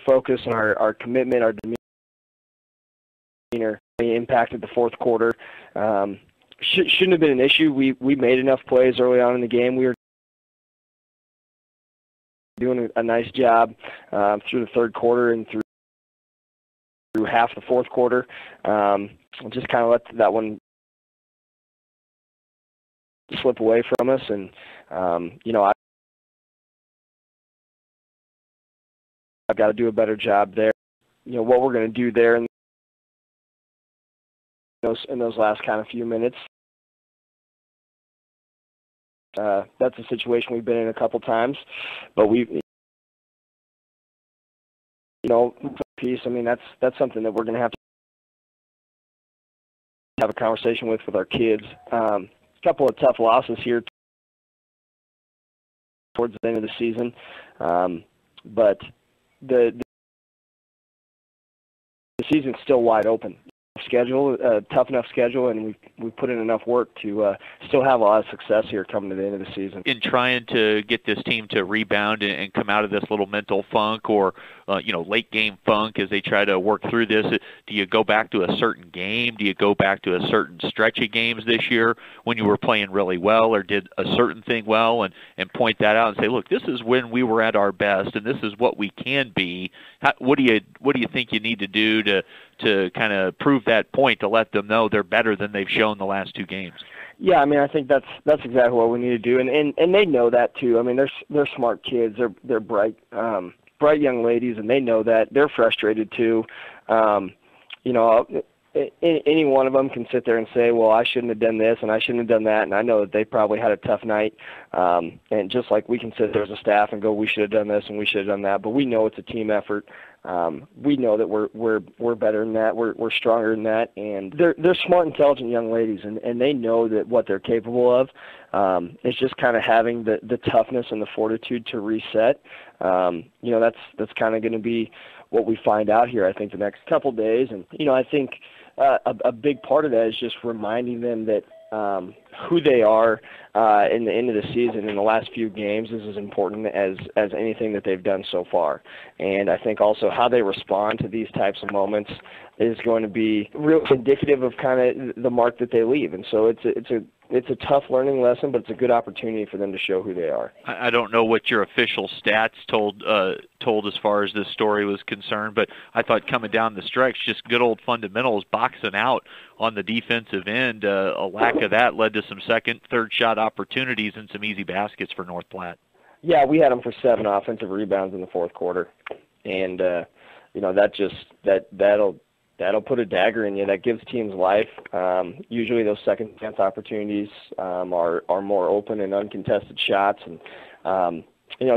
focus and our commitment, our demeanor impacted the fourth quarter. Shouldn't have been an issue. We made enough plays early on in the game. We were doing a nice job through the third quarter and through half the fourth quarter. Just kind of let that one slip away from us, and I've got to do a better job there. What we're going to do there in those last kind of few minutes. That's a situation we've been in a couple times, but piece. I mean, that's something that we're going to have a conversation with our kids. A couple of tough losses here towards the end of the season, but the season's still wide open. Schedule, tough enough schedule, and we've put in enough work to still have a lot of success here coming to the end of the season. In trying to get this team to rebound and come out of this little mental funk or late game funk as they try to work through this, do you go back to a certain game? Do you go back to a certain stretch of games this year when you were playing really well or did a certain thing well and point that out and say, look, this is when we were at our best and this is what we can be? What do you think you need to do to kind of prove that point, to let them know they're better than they've shown the last two games? Yeah, I mean, I think that's exactly what we need to do, and they know that too. I mean, they're smart kids, they're bright young ladies, and they know that. They're frustrated too. Any one of them can sit there and say, well, I shouldn't have done this and I shouldn't have done that, and I know that they probably had a tough night. And just like we can sit there as a staff and go, we should have done this and we should have done that, but we know it's a team effort. We know that we're better than that. We're stronger than that, and they're smart, intelligent young ladies, and they know that what they're capable of. It's just kind of having the toughness and the fortitude to reset. That's kind of going to be what we find out here, I think, the next couple days. And I think a big part of that is just reminding them that who they are in the end of the season in the last few games is as important as anything that they've done so far. And I think also how they respond to these types of moments is going to be real indicative of kind of the mark that they leave. And so it's a tough learning lesson, but it's a good opportunity for them to show who they are. I don't know what your official stats told as far as this story was concerned, but I thought coming down the stretch, just good old fundamentals, boxing out on the defensive end. A lack of that led to some second, third shot opportunities and some easy baskets for North Platte. Yeah, we had them for 7 offensive rebounds in the fourth quarter, and that'll put a dagger in you. That gives teams life. Usually those second chance opportunities are more open and uncontested shots. And,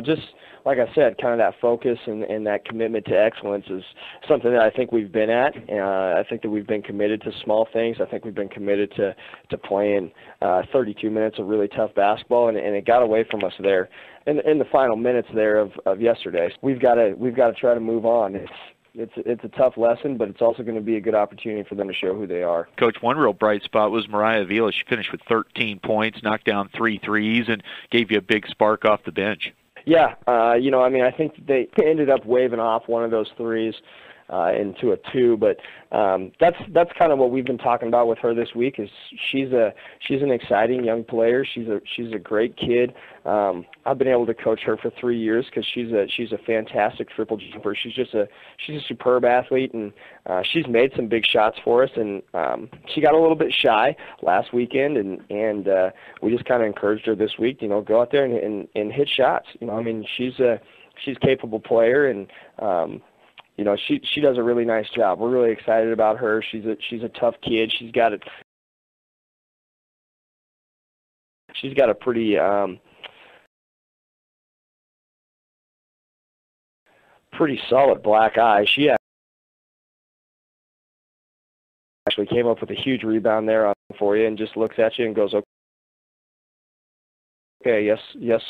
just like I said, kind of that focus and that commitment to excellence is something that I think we've been at. I think that we've been committed to small things. I think we've been committed to playing 32 minutes of really tough basketball, and it got away from us there. In the final minutes there of yesterday, we've got to try to move on. It's a tough lesson, but it's also going to be a good opportunity for them to show who they are. Coach, one real bright spot was Mariah Avila. She finished with 13 points, knocked down 3 threes, and gave you a big spark off the bench. Yeah, I think they ended up waving off one of those threes into a 2, but that's kind of what we've been talking about with her this week. Is she's an exciting young player. She's a great kid. I've been able to coach her for 3 years because she's a fantastic triple jumper. She's a superb athlete, and she's made some big shots for us. And she got a little bit shy last weekend, and we just kind of encouraged her this week. Go out there and hit shots. She's a capable player, and she does a really nice job. We're really excited about her. She's a tough kid. She's got a pretty solid black eye. She actually came up with a huge rebound there for you and just looks at you and goes, okay, yes,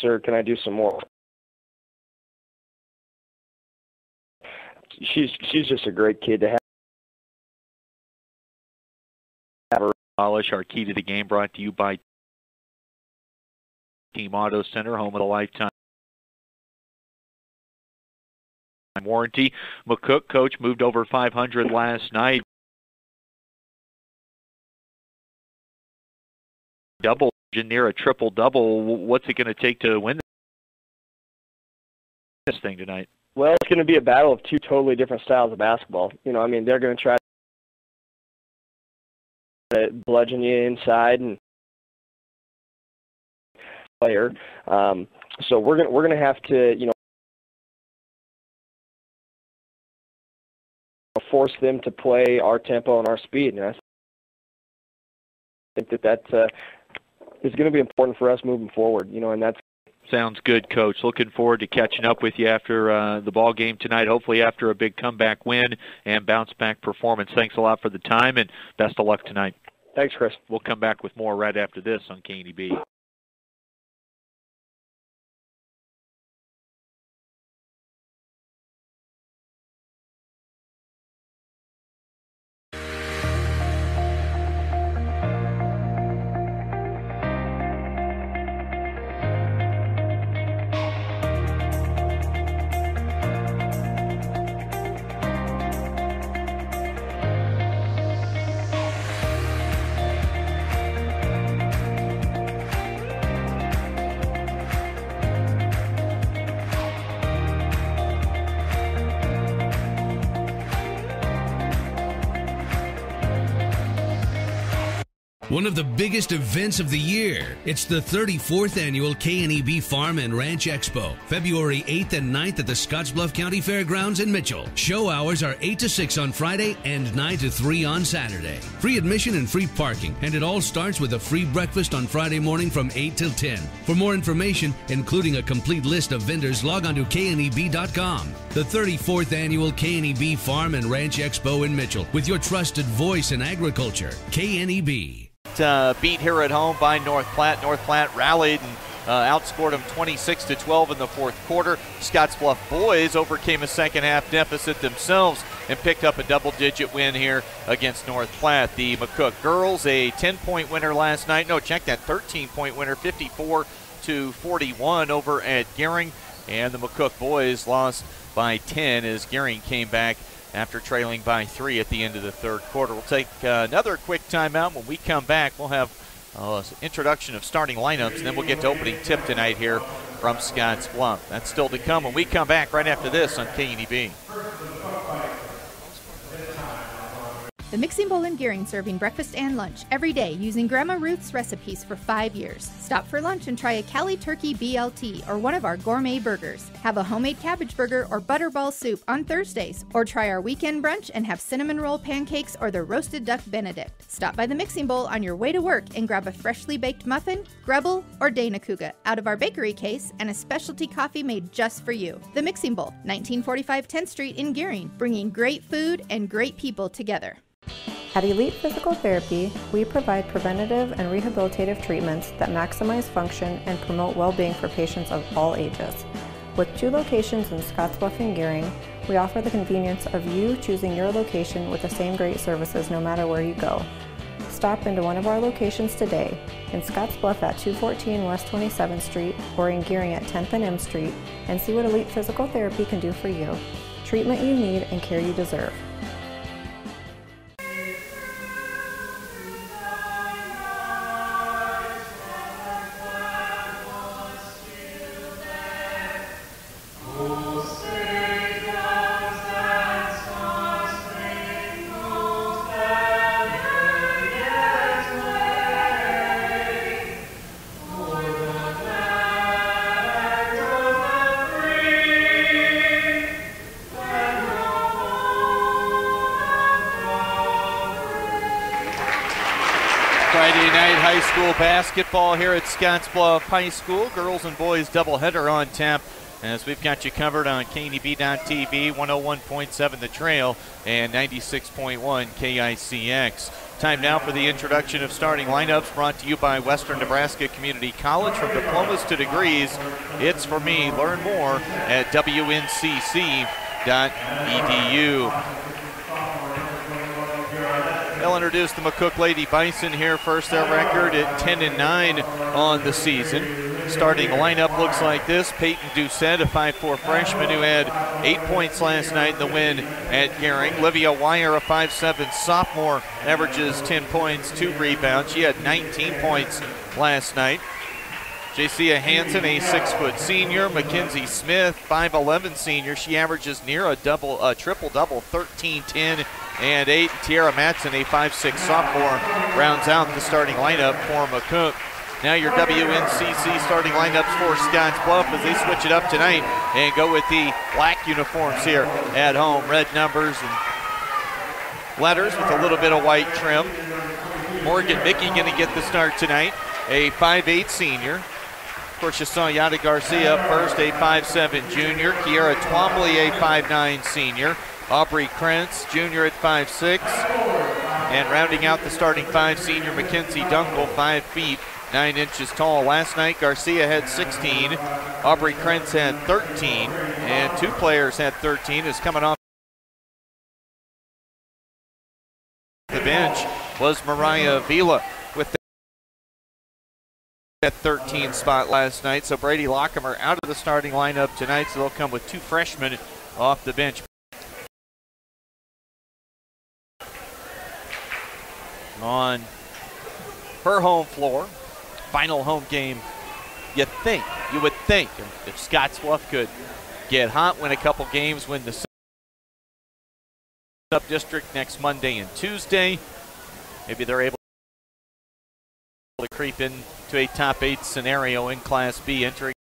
sir, can I do some more? She's just a great kid to have. Polish, our key to the game, brought to you by Team Auto Center, home of the lifetime lifetime warranty. McCook, coach, moved over 500 last night. Double, near a triple-double. What's it going to take to win this thing tonight? Well, it's going to be a battle of two totally different styles of basketball. You know, I mean, they're going to try to bludgeon you inside and player. So we're going to have to, you know, force them to play our tempo and our speed. And I think that is going to be important for us moving forward. You know, and that's. Sounds good, Coach. Looking forward to catching up with you after the ball game tonight, hopefully after a big comeback win and bounce-back performance. Thanks a lot for the time, and best of luck tonight. Thanks, Chris. We'll come back with more right after this on KNEB. One of the biggest events of the year. It's the 34th annual KNEB Farm and Ranch Expo, February 8th and 9th at the Scottsbluff County Fairgrounds in Mitchell. Show hours are 8 to 6 on Friday and 9 to 3 on Saturday. Free admission and free parking, and it all starts with a free breakfast on Friday morning from 8 till 10. For more information, including a complete list of vendors, log on to kneb.com. The 34th annual KNEB Farm and Ranch Expo in Mitchell, with your trusted voice in agriculture, KNEB. Beat here at home by North Platte. North Platte rallied and outscored them 26-12 in the fourth quarter. Scottsbluff boys overcame a second-half deficit themselves and picked up a double-digit win here against North Platte. The McCook girls, a 10-point winner last night. No, check that, 13-point winner, 54-41 over at Gering. And the McCook boys lost by 10 as Gering came back after trailing by 3 at the end of the third quarter. We'll take another quick timeout. When we come back, we'll have an introduction of starting lineups, and then we'll get to opening tip tonight here from Scottsbluff. That's still to come when we come back right after this on KNEB. The Mixing Bowl in Gering, serving breakfast and lunch every day using Grandma Ruth's recipes for 5 years. Stop for lunch and try a Cali Turkey BLT or one of our gourmet burgers. Have a homemade cabbage burger or butterball soup on Thursdays, or try our weekend brunch and have cinnamon roll pancakes or the roasted duck Benedict. Stop by the Mixing Bowl on your way to work and grab a freshly baked muffin, Grebel, or Dana Kuga out of our bakery case and a specialty coffee made just for you. The Mixing Bowl, 1945 10th Street in Gering, bringing great food and great people together. At Elite Physical Therapy, we provide preventative and rehabilitative treatments that maximize function and promote well-being for patients of all ages. With 2 locations in Scottsbluff and Gering, we offer the convenience of you choosing your location with the same great services no matter where you go. Stop into one of our locations today, in Scottsbluff at 214 West 27th Street or in Gering at 10th and M Street, and see what Elite Physical Therapy can do for you. Treatment you need and care you deserve. Basketball here at Scottsbluff High School. Girls and boys doubleheader on tap as we've got you covered on KNEB.TV, 101.7 The Trail and 96.1 KICX. Time now for the introduction of starting lineups, brought to you by Western Nebraska Community College. From diplomas to degrees, it's for me. Learn more at wncc.edu. They'll introduce the McCook Lady Bison here first. Their record at 10-9 on the season. starting lineup looks like this. Peyton Doucette, a 5'4 freshman who had 8 points last night in the win at Gering. Livia Wire, a 5'7 sophomore, averages 10 points, 2 rebounds. She had 19 points last night. Jacia Hansen, a 6' senior. Mackenzie Smith, 5'11 senior. She averages near a triple-double, 13, 10, and 8. Tiara Matson, a 5'6 sophomore, rounds out the starting lineup for McCook. Now your WNCC starting lineups for Scottsbluff as they switch it up tonight and go with the black uniforms here at home. Red numbers and letters with a little bit of white trim. Morgan Mickey going to get the start tonight, a 5'8 senior. Of course, you saw Yada Garcia up first, a 5'7 junior. Kiera Twombly, a 5'9 senior. Aubrey Krentz, junior at 5'6. And rounding out the starting 5, senior Mackenzie Dunkel, 5 feet, 9 inches tall. Last night, Garcia had 16. Aubrey Krentz had 13. And 2 players had 13. Is coming off the bench was Mariah Vila with that 13 spot last night. So Brady Lockheimer out of the starting lineup tonight, so they'll come with 2 freshmen off the bench. On her home floor, final home game, you would think, if Scottsbluff could get hot, win a couple games, win the sub-district next Monday and Tuesday, maybe they're able to creep into a top 8 scenario in Class B, entering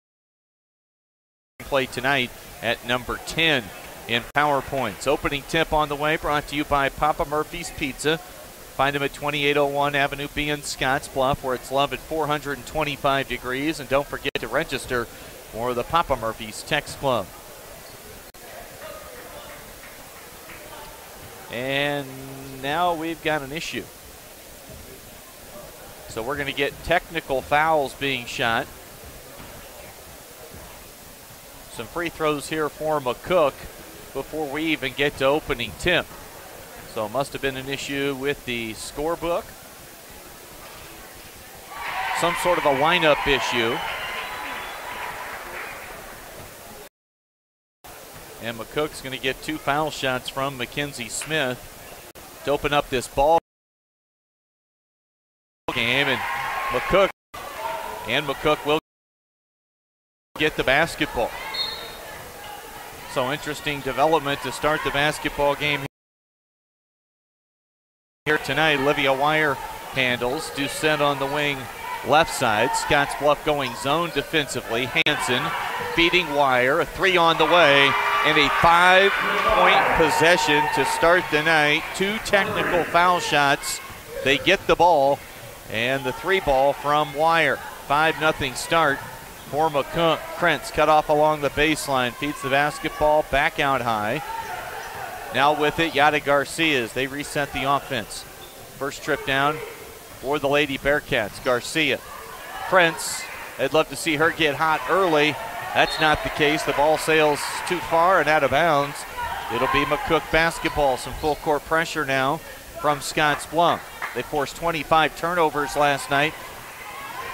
play tonight at number 10 in power points. Opening tip on the way, brought to you by Papa Murphy's Pizza. Find them at 2801 Avenue B in Scottsbluff, where it's love at 425 degrees. And don't forget to register for the Papa Murphy's Text Club. And now we've got an issue. So we're going to get technical fouls being shot. Some free throws here for McCook before we even get to opening tip. So it must have been an issue with the scorebook. Some sort of a lineup issue. And McCook's going to get 2 foul shots from Mackenzie Smith to open up this ball game. And McCook will get the basketball. So interesting development to start the basketball game here tonight. Olivia Wire handles. Doucette on the wing left side. Scottsbluff going zone defensively. Hansen feeding Wire. A 3 on the way. And a 5-point possession to start the night. 2 technical foul shots. They get the ball. And the 3 ball from Wire. 5-0 start for McCook. Krentz cut off along the baseline. Feeds the basketball back out high. Now with it, Yada Garcia as they reset the offense. First trip down for the Lady Bearcats. Garcia. Krentz, I'd love to see her get hot early. That's not the case. The ball sails too far and out of bounds. It'll be McCook basketball. Some full court pressure now from Scottsbluff. They forced 25 turnovers last night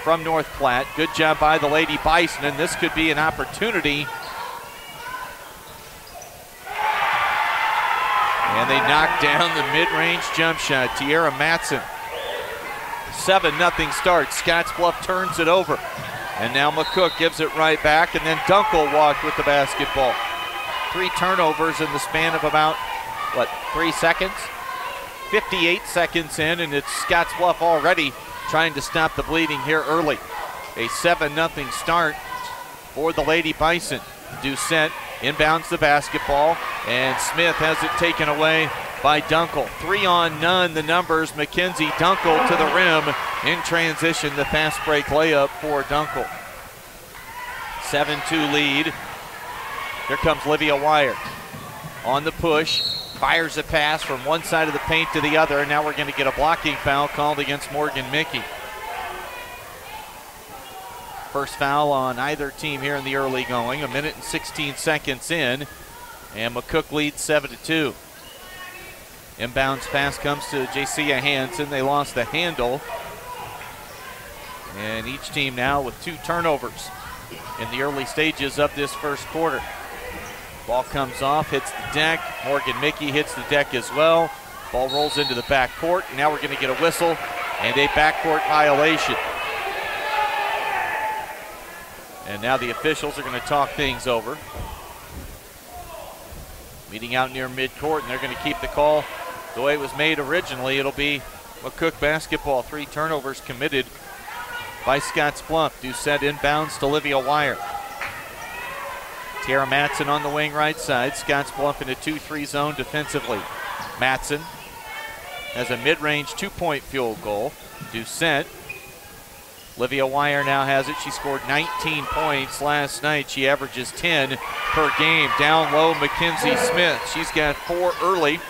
from North Platte. Good job by the Lady Bison, and this could be an opportunity. And they knock down the mid-range jump shot. Tiara Matson. 7-0 start. Scottsbluff turns it over. And now McCook gives it right back, and then Dunkel walked with the basketball. 3 turnovers in the span of about, 3 seconds? 58 seconds in, and it's Scottsbluff already trying to stop the bleeding here early. A 7-0 start for the Lady Bison. Doucette inbounds the basketball, and Smith has it taken away by Dunkel. 3 on none, the numbers. Mackenzie Dunkel to the rim in transition. The fast break layup for Dunkel. 7-2 lead. Here comes Livia Wire on the push. Fires a pass from one side of the paint to the other, and now we're going to get a blocking foul called against Morgan Mickey. First foul on either team here in the early going. 1 minute and 16 seconds in, and McCook leads 7-2. Inbounds pass comes to Jacia Hansen. They lost the handle. And each team now with 2 turnovers in the early stages of this first quarter. Ball comes off, hits the deck. Morgan Mickey hits the deck as well. Ball rolls into the backcourt. Now we're going to get a whistle and a backcourt violation. And now the officials are going to talk things over. Meeting out near midcourt, and they're going to keep the call the way it was made originally. It'll be McCook basketball. 3 turnovers committed by Scottsbluff. Doucette inbounds to Olivia Wire. Tara Matson on the wing right side. Scottsbluff in a 2-3 zone defensively. Matson has a mid-range 2-point field goal. Doucette. Olivia Wire now has it. She scored 19 points last night. She averages 10 per game. Down low, Mackenzie Smith. She's got 4 early,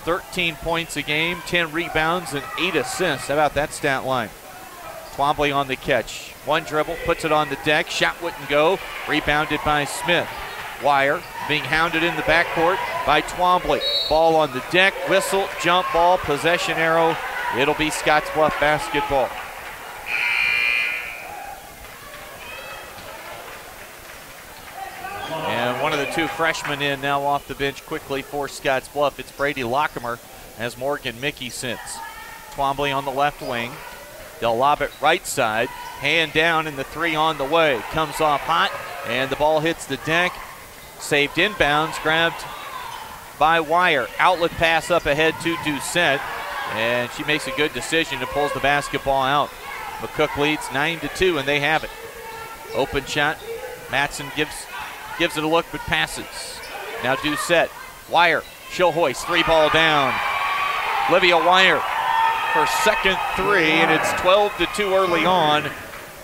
13 points a game, 10 rebounds, and 8 assists. How about that stat line? Twombly on the catch. 1 dribble, puts it on the deck. Shot wouldn't go. Rebounded by Smith. Wire being hounded in the backcourt by Twombly. Ball on the deck, whistle, jump ball, possession arrow. It'll be Scottsbluff basketball. And one of the 2 freshmen in now off the bench quickly for Scottsbluff. It's Brady Lockemer as Morgan Mickey sits. Twombly on the left wing. They'll lob it right side. Hand down, and the 3 on the way. Comes off hot, and the ball hits the deck. Saved inbounds, grabbed by Wire. Outlet pass up ahead to Doucette, and she makes a good decision and pulls the basketball out. McCook leads 9-2, and they have it. Open shot. Matson gives it a look, but passes. Now Doucette. Wire. She'll hoist. 3 ball down. Olivia Wire. Her second 3, and it's 12-2 early on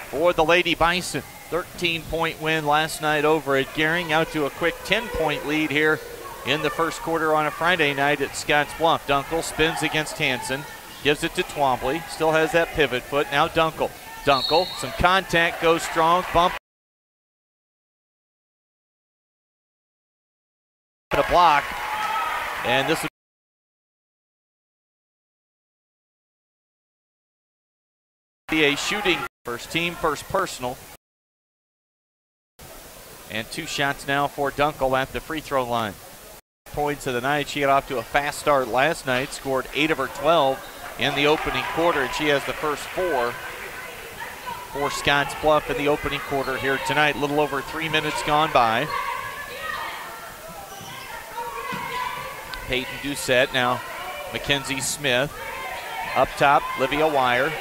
for the Lady Bison. 13-point win last night over at Gering, out to a quick 10-point lead here in the first quarter on a Friday night at Scottsbluff. Dunkel spins against Hansen, gives it to Twombly, still has that pivot foot. Now Dunkel. Dunkel, some contact, goes strong, bump. A block, and this will be a shooting. First team, first personal. And 2 shots now for Dunkel at the free throw line. Points of the night. She got off to a fast start last night, scored 8 of her 12 in the opening quarter, and she has the first 4 for Scottsbluff in the opening quarter here tonight. A little over 3 minutes gone by. Peyton Doucette, now Mackenzie Smith. Up top, Olivia Wire.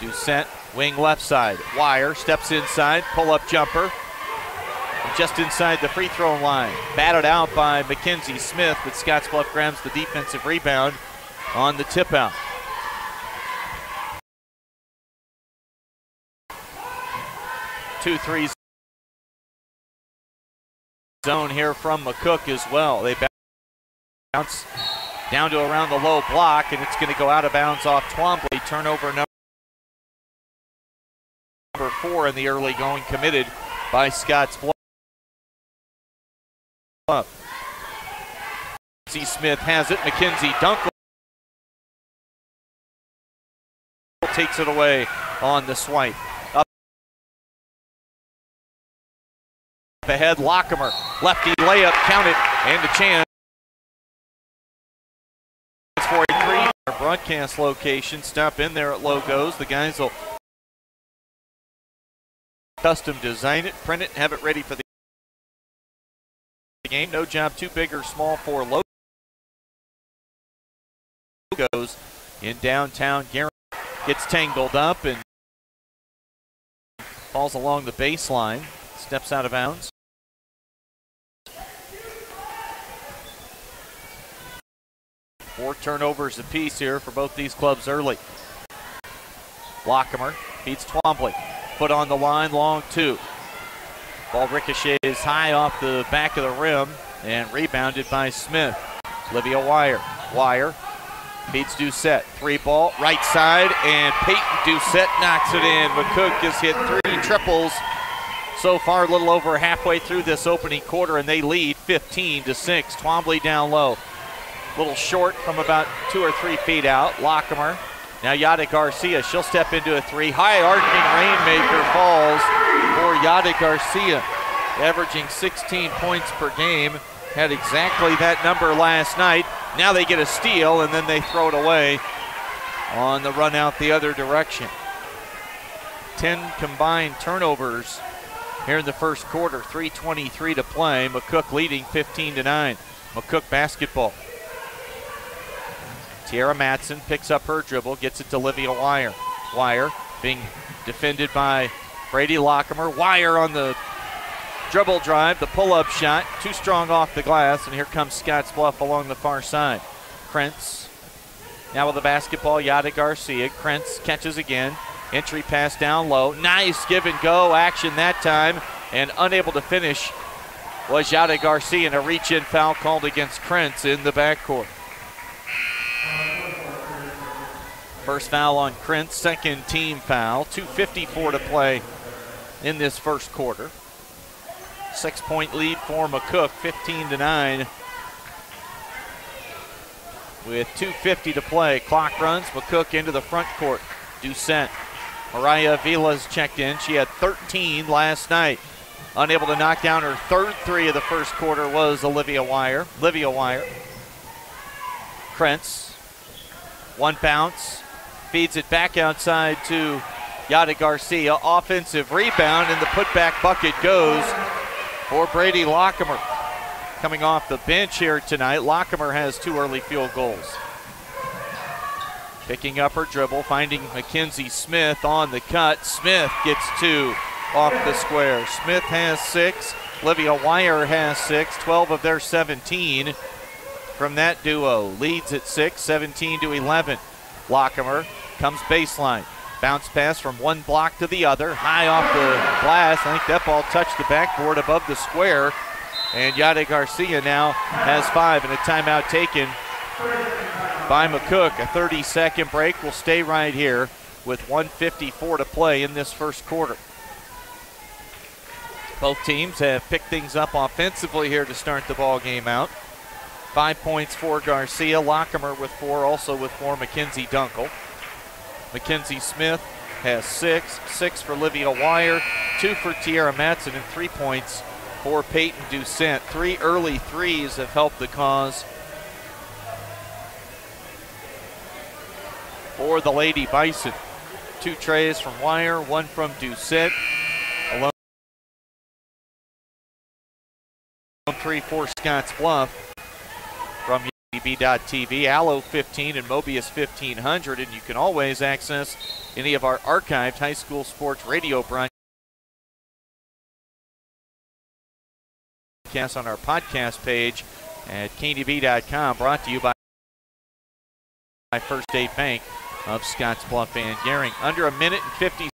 Doucette, wing left side. Wire steps inside, pull-up jumper. Just inside the free throw line. Batted out by Mackenzie Smith, but Scottsbluff grabs the defensive rebound on the tip-out. Two threes zone here from McCook as well. They bounce down to around the low block, and it's going to go out of bounds off Twombly. Turnover number 4 in the early going, committed by Scottsbluff. Mackenzie Smith has it. Mackenzie Dunkel takes it away on the swipe. Up ahead, Lockemer. Lefty layup, count it, and a chance for a 3. Our broadcast location. Stop in there at Logos. The guys will custom design it, print it, and have it ready for the game. No job too big or small for Logos in downtown Gering. Gets tangled up and falls along the baseline. Steps out of bounds. Four turnovers apiece here for both these clubs early. Lockemer beats Twombly. Foot on the line, long 2. Ball ricochets high off the back of the rim and rebounded by Smith. Olivia Wire. Wire beats Doucette. 3 ball, right side, and Peyton Doucette knocks it in. McCook has hit 3 triples so far, a little over halfway through this opening quarter, and they lead 15-6. Twombly down low. A little short from about 2 or 3 feet out. Lockemer Now Yada Garcia, she'll step into a three. High arcing rainmaker falls for Yada Garcia, averaging 16 points per game. Had exactly that number last night. Now they get a steal, and then they throw it away on the run out the other direction. 10 combined turnovers here in the first quarter. 3:23 to play. McCook leading 15-9. McCook basketball. Tiara Matson picks up her dribble, gets it to Olivia Wire. Wire being defended by Brady Lockemer. Wire on the dribble drive, the pull-up shot, too strong off the glass, and here comes Scottsbluff along the far side. Krentz now with the basketball, Yada Garcia. Krentz catches again. Entry pass down low. Nice give and go action that time, and unable to finish was Yada Garcia, and a reach-in foul called against Krentz in the backcourt. First foul on Krentz, second team foul. 2:54 to play in this first quarter. 6-point lead for McCook, 15-9. With 2:50 to play, clock runs. McCook into the front court. Doucette. Mariah Vila's checked in. She had 13 last night. Unable to knock down her third three of the first quarter was Olivia Wire. Krentz. One bounce. Feeds it back outside to Yada Garcia. Offensive rebound, and the putback bucket goes for Brady Lockemer. Coming off the bench here tonight, Lockemer has 2 early field goals. Picking up her dribble, finding Mackenzie Smith on the cut. Smith gets 2 off the square. Smith has 6. Olivia Wire has 6. 12 of their 17 from that duo. Leads at 6, 17-11. Lockemer comes baseline. Bounce pass from one block to the other. High off the glass. I think that ball touched the backboard above the square. And Yada Garcia now has 5, and a timeout taken by McCook. A 30-second break. Will stay right here with 1:54 to play in this first quarter. Both teams have picked things up offensively here to start the ball game out. 5 points for Garcia. Lockemer with 4, also with 4 Mackenzie Dunkel. Mackenzie Smith has 6. 6 for Olivia Wire, 2 for Tiara Matson, and 3 points for Peyton Doucette. 3 early threes have helped the cause for the Lady Bison. 2 trays from Wire, 1 from Doucette. Alone 3 for Scottsbluff. From UB.TV, Allo 15 and Mobius 1500, and you can always access any of our archived high school sports radio broadcasts on our podcast page at KDB.com, brought to you by First State Bank of Scottsbluff and Gering. Under a minute and 50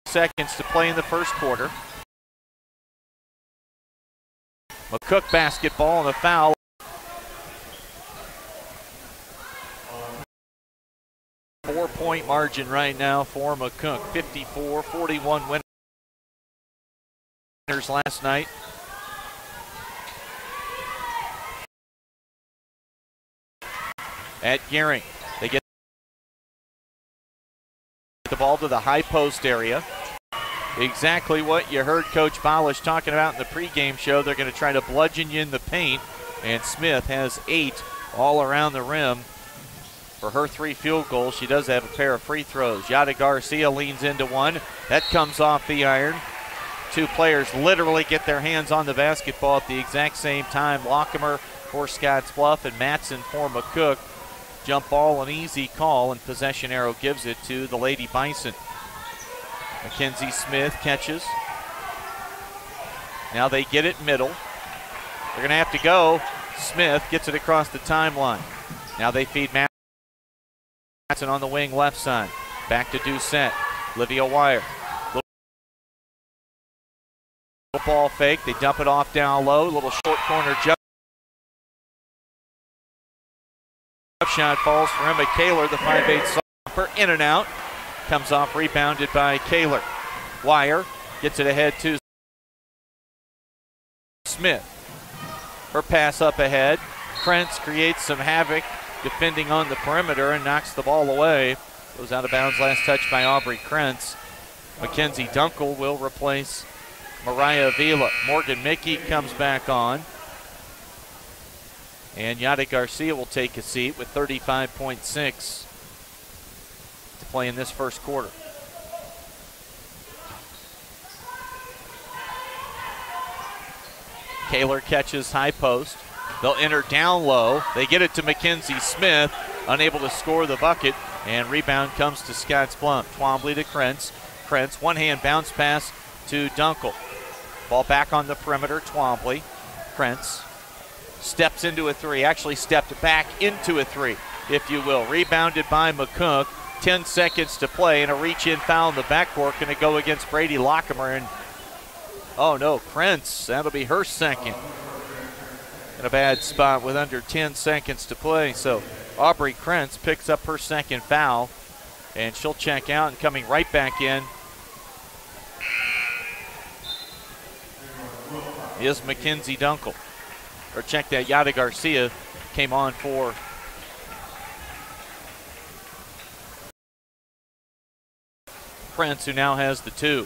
seconds to play in the first quarter. McCook basketball and a foul. Four-point margin right now for McCook. 54-41 winners last night. At Gering, they get the ball to the high post area. Exactly what you heard Coach Balish talking about in the pregame show. They're going to try to bludgeon you in the paint, and Smith has 8 all around the rim for her 3 field goals. She does have a pair of free throws. Yada Garcia leans into one. That comes off the iron. 2 players literally get their hands on the basketball at the exact same time. Lockemer for Scottsbluff and Matson for McCook. Jump ball, an easy call, and possession arrow gives it to the Lady Bison. Mackenzie Smith catches. Now they get it middle. They're going to have to go. Smith gets it across the timeline. Now they feed Matson on the wing left side. Back to Doucette. Olivia Wire. Little ball fake. They dump it off down low. Little short corner jump shot falls for Emma Kaler, the 5'8" stopper. In and out. Comes off, rebounded by Kaler. Wire gets it ahead to Smith. Her pass up ahead. Krentz creates some havoc defending on the perimeter and knocks the ball away. Goes out of bounds, last touch by Aubrey Krentz. Mackenzie Dunkel will replace Mariah Avila. Morgan Mickey comes back on. And Yada Garcia will take a seat with 35.6 to play in this first quarter. Kaler catches high post. They'll enter down low. They get it to Mackenzie Smith, unable to score the bucket, and rebound comes to Scottsbluff. Twombly to Krentz. Krentz, one-hand bounce pass to Dunkel. Ball back on the perimeter, Twombly. Krentz steps into a three, actually stepped back into a three, if you will. Rebounded by McCook. 10 seconds to play, and a reach-in foul in the backcourt. Going to go against Brady Lockemer, and oh no, Krentz, that'll be her second. In a bad spot with under 10 seconds to play. So Aubrey Krentz picks up her second foul, and she'll check out, and coming right back in is Mackenzie Dunkel. Or check that, Yada Garcia came on for Krentz, who now has the two.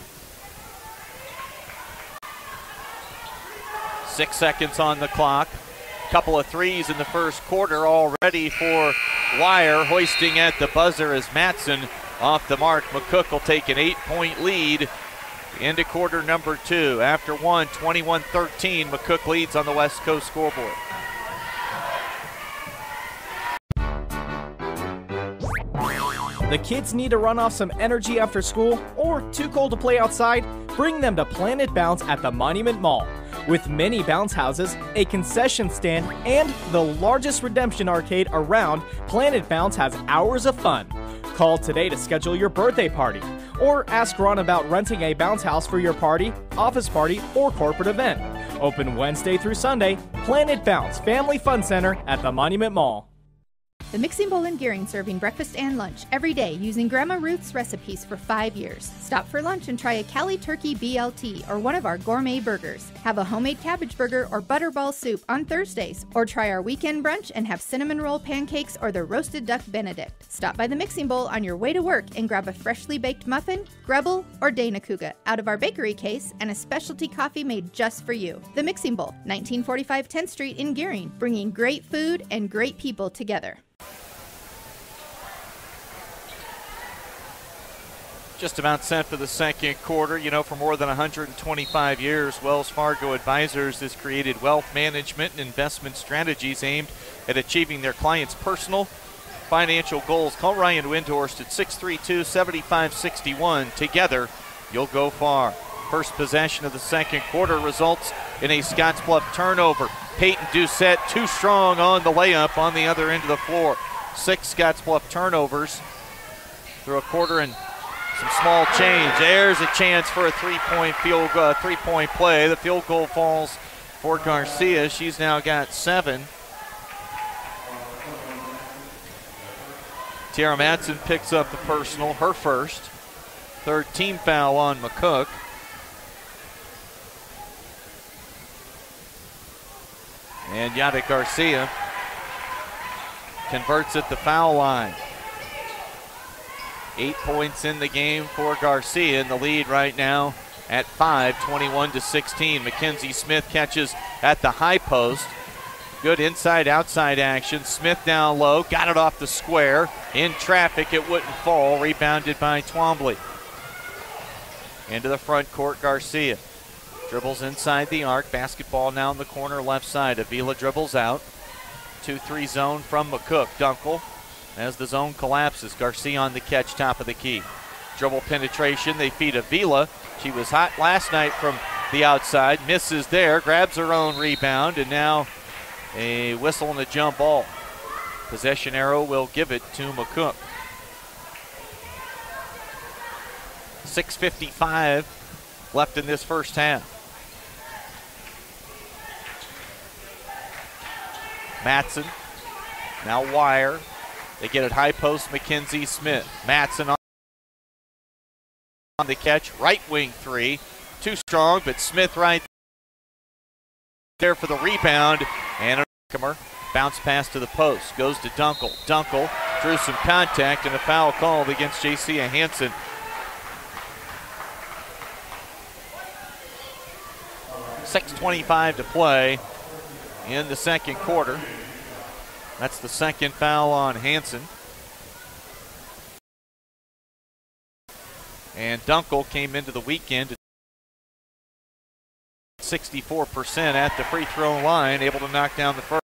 6 seconds on the clock. Couple of threes in the first quarter already for Wire. Hoisting at the buzzer as Matson off the mark. McCook will take an 8-point lead into quarter number two. After one, 21-13, McCook leads on the West Coast scoreboard. The kids need to run off some energy after school or too cold to play outside? Bring them to Planet Bounce at the Monument Mall. With many bounce houses, a concession stand, and the largest redemption arcade around, Planet Bounce has hours of fun. Call today to schedule your birthday party, or ask Ron about renting a bounce house for your party, office party, or corporate event. Open Wednesday through Sunday, Planet Bounce Family Fun Center at the Monument Mall. The Mixing Bowl in Gearing, serving breakfast and lunch every day using Grandma Ruth's recipes for 5 years. Stop for lunch and try a Cali Turkey BLT or one of our gourmet burgers. Have a homemade cabbage burger or butterball soup on Thursdays, or try our weekend brunch and have cinnamon roll pancakes or the roasted duck Benedict. Stop by the Mixing Bowl on your way to work and grab a freshly baked muffin, Grebel, or Dana Kuga out of our bakery case and a specialty coffee made just for you. The Mixing Bowl, 1945 10th Street in Gearing, bringing great food and great people together. Just about set for the second quarter. You know, for more than 125 years, Wells Fargo Advisors has created wealth management and investment strategies aimed at achieving their clients' personal financial goals. Call Ryan Windhorst at 632-7561. Together, you'll go far. First possession of the second quarter results in a Scottsbluff turnover. Peyton Doucette too strong on the layup on the other end of the floor. 6 Scottsbluff turnovers through a quarter and some small change. There's a chance for a three-point play. The field goal falls for Garcia. She's now got 7. Tiara Matson picks up the personal, her first. Third team foul on McCook. And Yada Garcia converts at the foul line. 8 points in the game for Garcia, in the lead right now at 5, 21-16. Mackenzie Smith catches at the high post. Good inside-outside action. Smith down low, got it off the square. In traffic, it wouldn't fall. Rebounded by Twombly. Into the front court, Garcia. Dribbles inside the arc. Basketball now in the corner left side. Avila dribbles out. 2-3 zone from McCook. Dunkel. As the zone collapses, Garcia on the catch, top of the key. Dribble penetration, they feed Avila. She was hot last night from the outside, misses there, grabs her own rebound, and now a whistle and a jump ball. Possession arrow will give it to McCook. 6:55 left in this first half. Matson, now Wire. They get it high post, Mackenzie Smith. Matson on the catch, right wing three. Too strong, but Smith right there for the rebound. And Bounce pass to the post. Goes to Dunkel. Dunkel drew some contact and a foul called against J.C. Hansen. .6:25 to play in the second quarter. That's the second foul on Hansen. And Dunkel came into the weekend at 64% at the free throw line, able to knock down the first.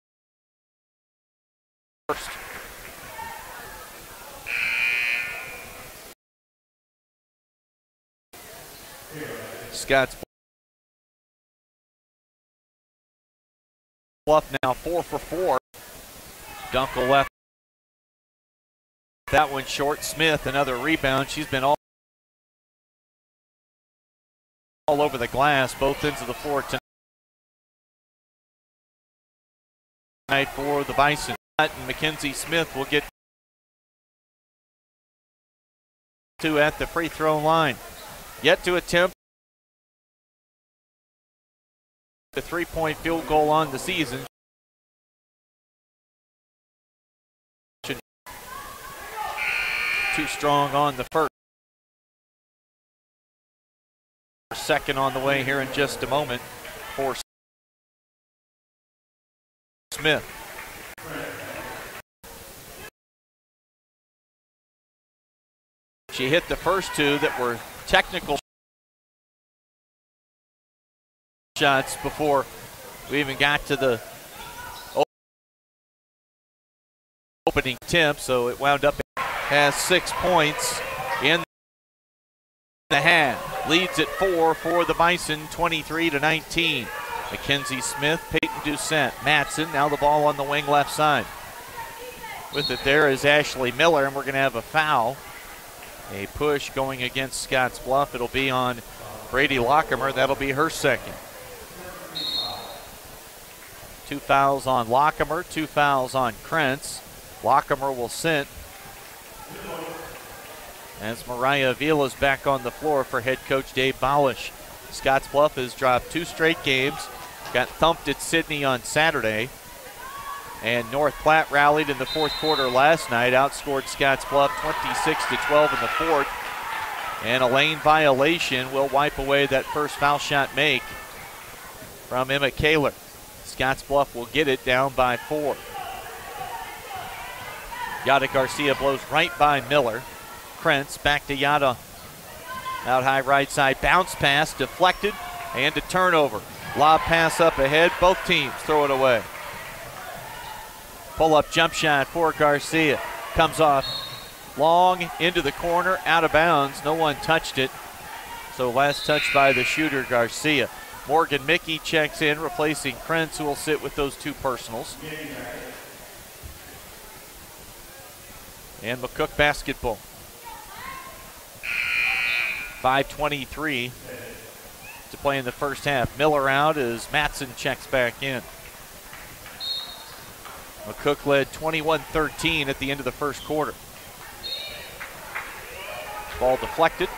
Scottsbluff now 4 for 4. Dunkel left that one short. Smith, another rebound. She's been all over the glass, both ends of the floor tonight for the Bison. And Mackenzie Smith will get to at the free throw line. Yet to attempt the 3-point field goal on the season. Too strong on the first. Second on the way here in just a moment for Smith. She hit the first two that were technical shots before we even got to the opening tip, so it wound up has 6 points in the half. Leads at 4 for the Bison, 23-19. Mackenzie Smith, Peyton Doucette, Matson, now the ball on the wing left side. With it there is Ashley Miller, and we're going to have a foul. A push going against Scottsbluff. It'll be on Brady Lockemer. That'll be her second. 2 fouls on Lockemer, 2 fouls on Krentz. Lockemer will sit as Mariah Avila's back on the floor for head coach Dave Baulish. Scottsbluff has dropped 2 straight games. Got thumped at Sydney on Saturday. And North Platte rallied in the fourth quarter last night, outscored Scottsbluff 26-12 in the fourth. And a lane violation will wipe away that first foul shot make from Emma Kaler. Scottsbluff will get it down by 4. Yada Garcia blows right by Miller. Krentz back to Yada. Out high right side, bounce pass, deflected, and a turnover. Lob pass up ahead, both teams throw it away. Pull-up jump shot for Garcia. Comes off long into the corner, out of bounds. No one touched it. So last touch by the shooter, Garcia. Morgan Mickey checks in, replacing Krentz, who will sit with those 2 personals. And McCook basketball. 5:23 to play in the first half. Miller out as Matson checks back in. McCook led 21-13 at the end of the first quarter. Ball deflected.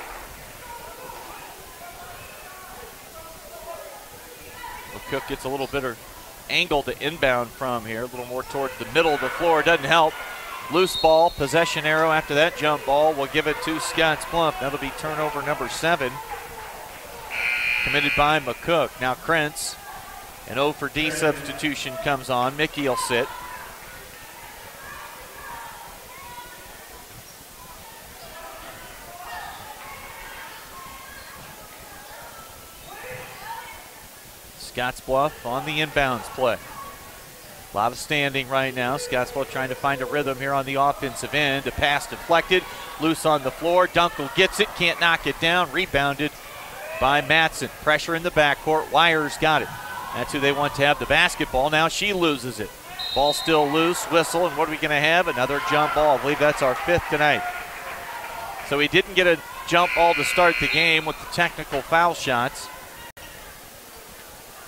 McCook gets a little better angle to inbound from here, a little more toward the middle of the floor. Doesn't help. Loose ball, possession arrow after that jump ball. We'll give it to Scottsbluff. That'll be turnover number 7. Committed by McCook. Now Krentz. An O for D substitution comes on. Mickey will sit. Scottsbluff on the inbounds play. A lot of standing right now. Scottsbluff trying to find a rhythm here on the offensive end. A pass deflected, loose on the floor. Dunkel gets it, can't knock it down. Rebounded by Matson. Pressure in the backcourt. Wires got it. That's who they want to have the basketball. Now she loses it. Ball still loose, whistle, and what are we going to have? Another jump ball. I believe that's our 5th tonight. So he didn't get a jump ball to start the game with the technical foul shots.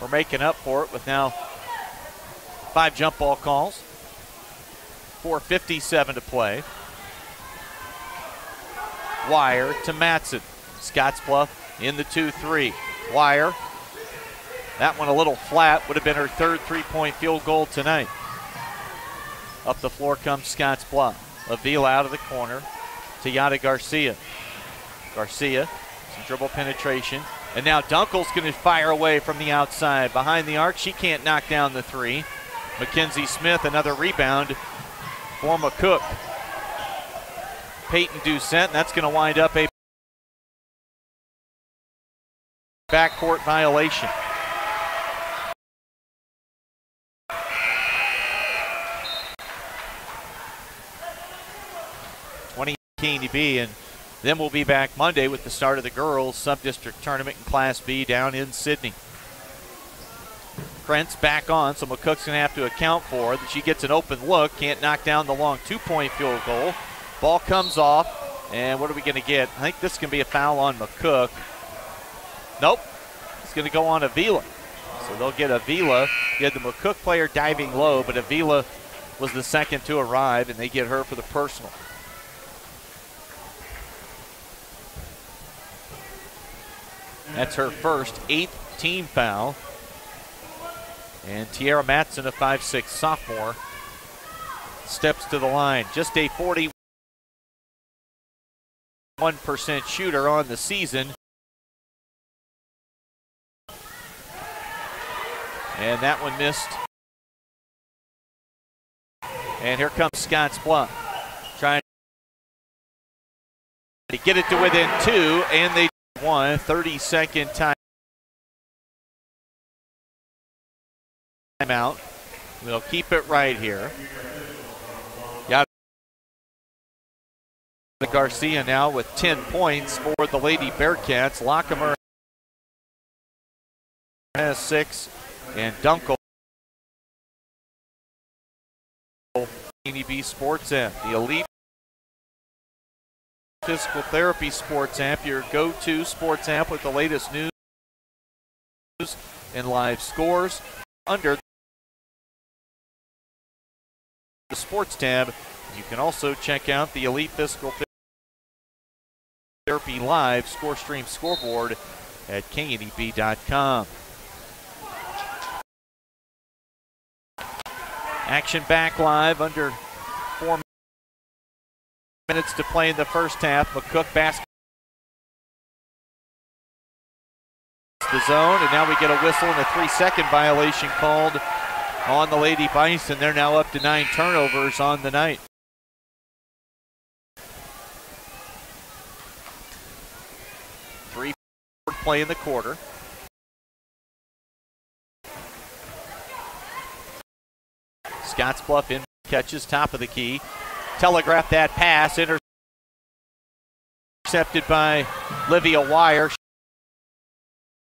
We're making up for it with now 5 jump ball calls. 4:57 to play. Wire to Matson. Scottsbluff in the 2-3. Wire. That one a little flat. Would have been her 3rd 3-point field goal tonight. Up the floor comes Scottsbluff. Avila out of the corner to Yada Garcia. Garcia, some dribble penetration. And now Dunkel's going to fire away from the outside. Behind the arc, she can't knock down the three. Mackenzie Smith, another rebound for McCook. Peyton Doucette, and that's going to wind up a backcourt violation. KNEB, and then we'll be back Monday with the start of the girls sub-district tournament in Class B down in Sydney. Krentz back on, so McCook's going to have to account for that. She gets an open look, can't knock down the long two-point field goal. Ball comes off, and what are we going to get? I think this can be a foul on McCook. Nope, it's going to go on Avila. So they'll get Avila. You had the McCook player diving low, but Avila was the second to arrive, and they get her for the personal. That's her first, 8th team foul. And Tiara Matson, a 5'6" sophomore, steps to the line. Just a 41% shooter on the season. And that one missed. And here comes Scottsbluff, trying to get it to within 2, and they won. 30-second timeout. We'll keep it right here. Yada Garcia now with 10 points for the Lady Bearcats. Lockemer has 6, and Dunkel. KNEB Sports app, the elite physical therapy sports app, your go-to sports app with the latest news and live scores. Under the sports tab, you can also check out the elite physical therapy live score stream scoreboard at kneb.com. Action back live, under 4 minutes to play in the first half. McCook basket the zone, and now we get a whistle and a 3-second violation called on the Lady Bison. They're now up to 9 turnovers on the night. Play in the quarter. Scottsbluff in, catches top of the key. Telegraphed that pass, intercepted by Livia Wire.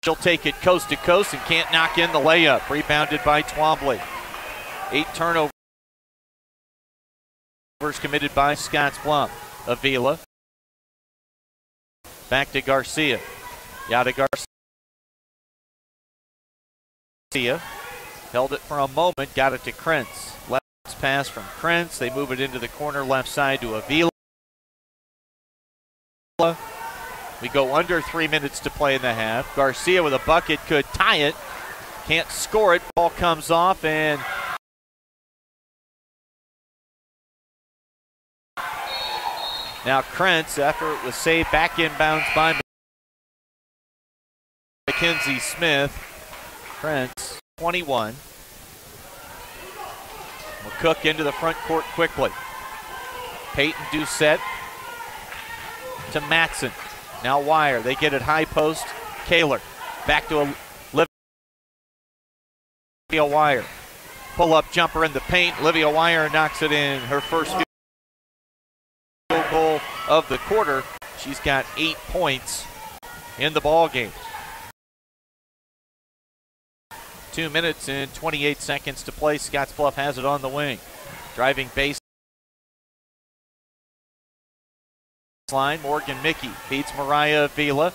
She'll take it coast to coast and can't knock in the layup. Rebounded by Twombly. 8 turnovers committed by Scottsbluff. Avila. Back to Garcia. Yada Garcia held it for a moment, got it to Krentz. Left pass from Krentz. They move it into the corner left side to Avila. We go under 3 minutes to play in the half. Garcia with a bucket could tie it. Can't score it. Ball comes off, and now Krentz, after it was saved, back inbounds by Mackenzie Smith. Krentz, 21. McCook into the front court quickly. Peyton Doucette to Matson. Now Wire. They get it high post. Kaler. Back to Livia Wire. Pull up jumper in the paint. Livia Wire knocks it in. Her first field goal of the quarter. She's got 8 points in the ball game. 2 minutes and 28 seconds to play. Scottsbluff has it on the wing. Driving baseline. Morgan Mickey beats Mariah Avila.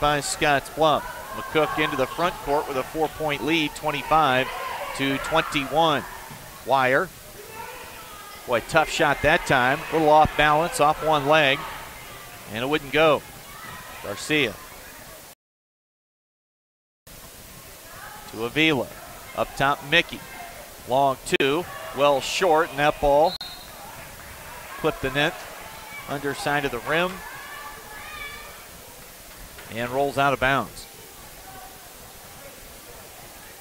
By Scottsbluff. McCook into the front court with a 4-point lead, 25-21. Wire. Boy, tough shot that time. A little off balance, off one leg, and it wouldn't go. Garcia. To Avila. Up top, Mickey. Long two, well short, and that ball clipped the net, underside of the rim, and rolls out of bounds.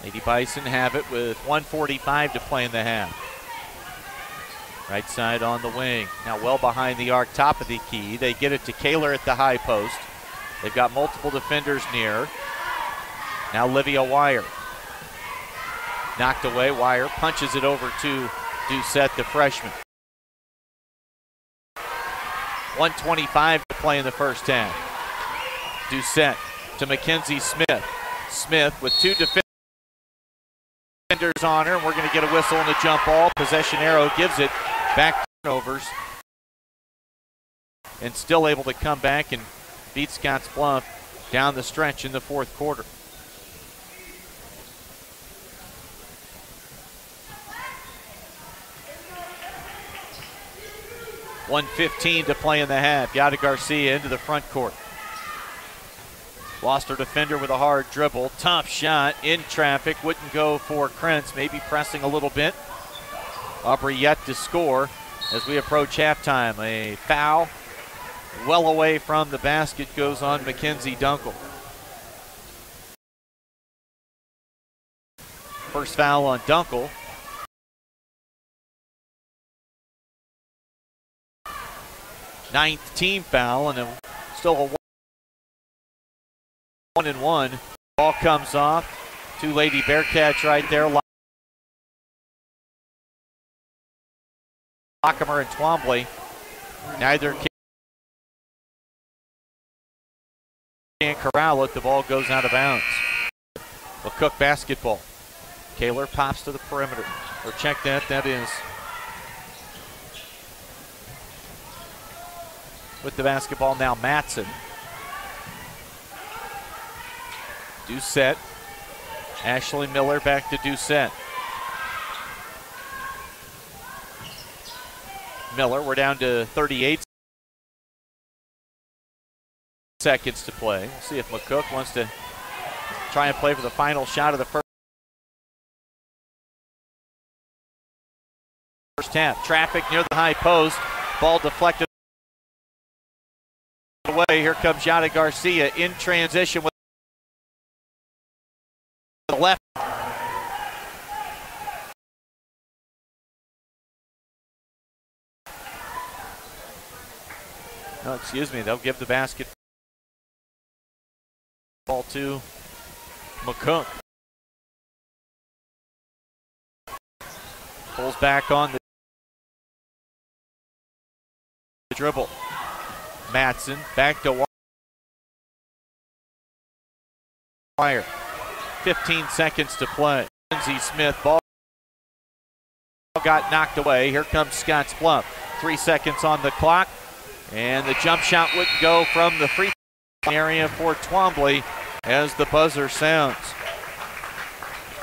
Lady Bison have it with 1:45 to play in the half. Right side on the wing. Now well behind the arc, top of the key. They get it to Kaler at the high post. They've got multiple defenders near. Now Livia Wire. Knocked away. Wire punches it over to Doucette, the freshman. 1:25 to play in the first half. Doucette to Mackenzie Smith. Smith with two defenders on her, and we're going to get a whistle and a jump ball. Possession arrow gives it back turnovers, and still able to come back and beat Scottsbluff down the stretch in the fourth quarter. .115 to play in the half. Yada Garcia into the front court. Lost her defender with a hard dribble. Tough shot in traffic. Wouldn't go for Krentz. Maybe pressing a little bit. Aubrey yet to score as we approach halftime. A foul well away from the basket goes on Mackenzie Dunkel. First foul on Dunkel. Ninth team foul, and still a 1-and-1. Ball comes off. Two Lady Bearcats right there. Lockemer and Twombly. Neither can corral it. The ball goes out of bounds. McCook basketball. Kaler pops to the perimeter. Or check that. That is with the basketball now Matson. Doucette. Ashley Miller back to Doucette. Miller, we're down to 38 seconds to play. We'll see if McCook wants to try and play for the final shot of the first half. Traffic near the high post. Ball deflected away. Here comes Yada Garcia in transition with the left. No, excuse me, they'll give the basketball to McCook. Pulls back on the dribble. Matson back to Wire. 15 seconds to play. Lindsey Smith, ball got knocked away. Here comes Scottsbluff. 3 seconds on the clock. And the jump shot wouldn't go from the free throw area for Twombly as the buzzer sounds.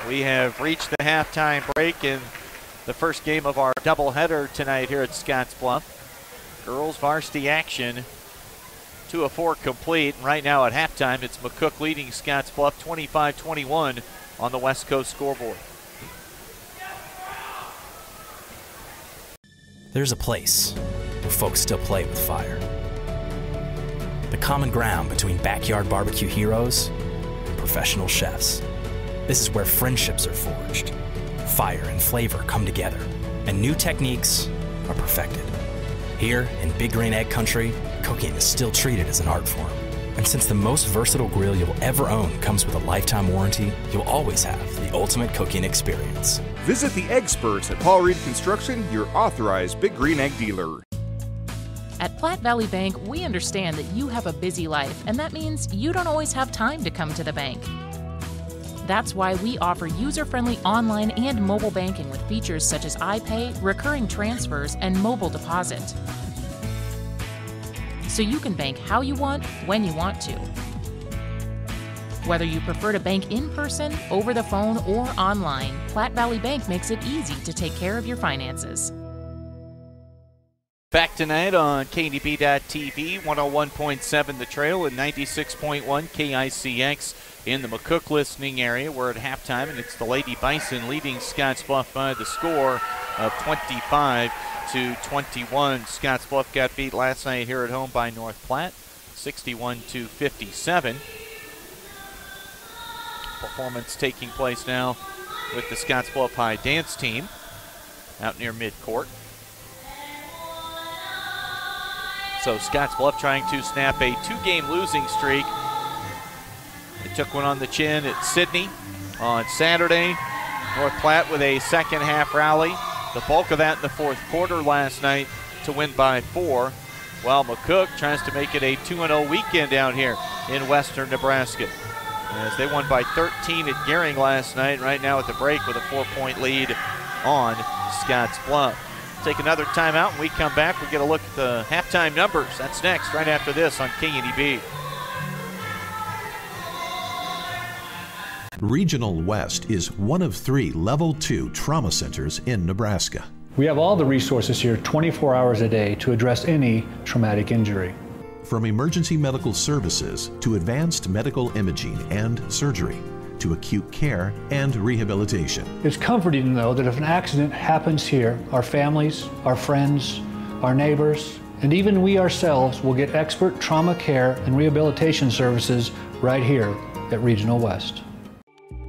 We have reached the halftime break in the first game of our doubleheader tonight here at Scottsbluff. Girls varsity action, 2 of 4 complete. And right now at halftime, it's McCook leading Scottsbluff 25-21 on the West Coast scoreboard. There's a place where folks still play with fire. The common ground between backyard barbecue heroes and professional chefs. This is where friendships are forged, fire and flavor come together, and new techniques are perfected. Here in Big Green Egg Country, cooking is still treated as an art form. And since the most versatile grill you'll ever own comes with a lifetime warranty, you'll always have the ultimate cooking experience. Visit the experts at Paul Reed Construction, your authorized Big Green Egg dealer. At Platte Valley Bank, we understand that you have a busy life, and that means you don't always have time to come to the bank. That's why we offer user-friendly online and mobile banking with features such as iPay, recurring transfers, and mobile deposit. So you can bank how you want, when you want to. Whether you prefer to bank in person, over the phone, or online, Platte Valley Bank makes it easy to take care of your finances. Back tonight on KDB.TV, 101.7 The Trail and 96.1 KICX in the McCook listening area. We're at halftime, and it's the Lady Bison leading Scottsbluff by the score of 25-21. Scottsbluff got beat last night here at home by North Platte, 61-57. Performance taking place now with the Scottsbluff High dance team out near midcourt. So Scottsbluff trying to snap a two-game losing streak. They took one on the chin at Sydney on Saturday. North Platte with a second-half rally. The bulk of that in the fourth quarter last night to win by 4, while McCook tries to make it a 2-0 weekend down here in western Nebraska, as they won by 13 at Gering last night, right now at the break with a 4-point lead on Scottsbluff. Take another timeout. When we come back, we'll get a look at the halftime numbers. That's next, right after this on KNEB. Regional West is one of 3 Level 2 trauma centers in Nebraska. We have all the resources here 24 hours a day to address any traumatic injury. From emergency medical services to advanced medical imaging and surgery, to acute care and rehabilitation. It's comforting to know that if an accident happens here, our families, our friends, our neighbors, and even we ourselves will get expert trauma care and rehabilitation services right here at Regional West.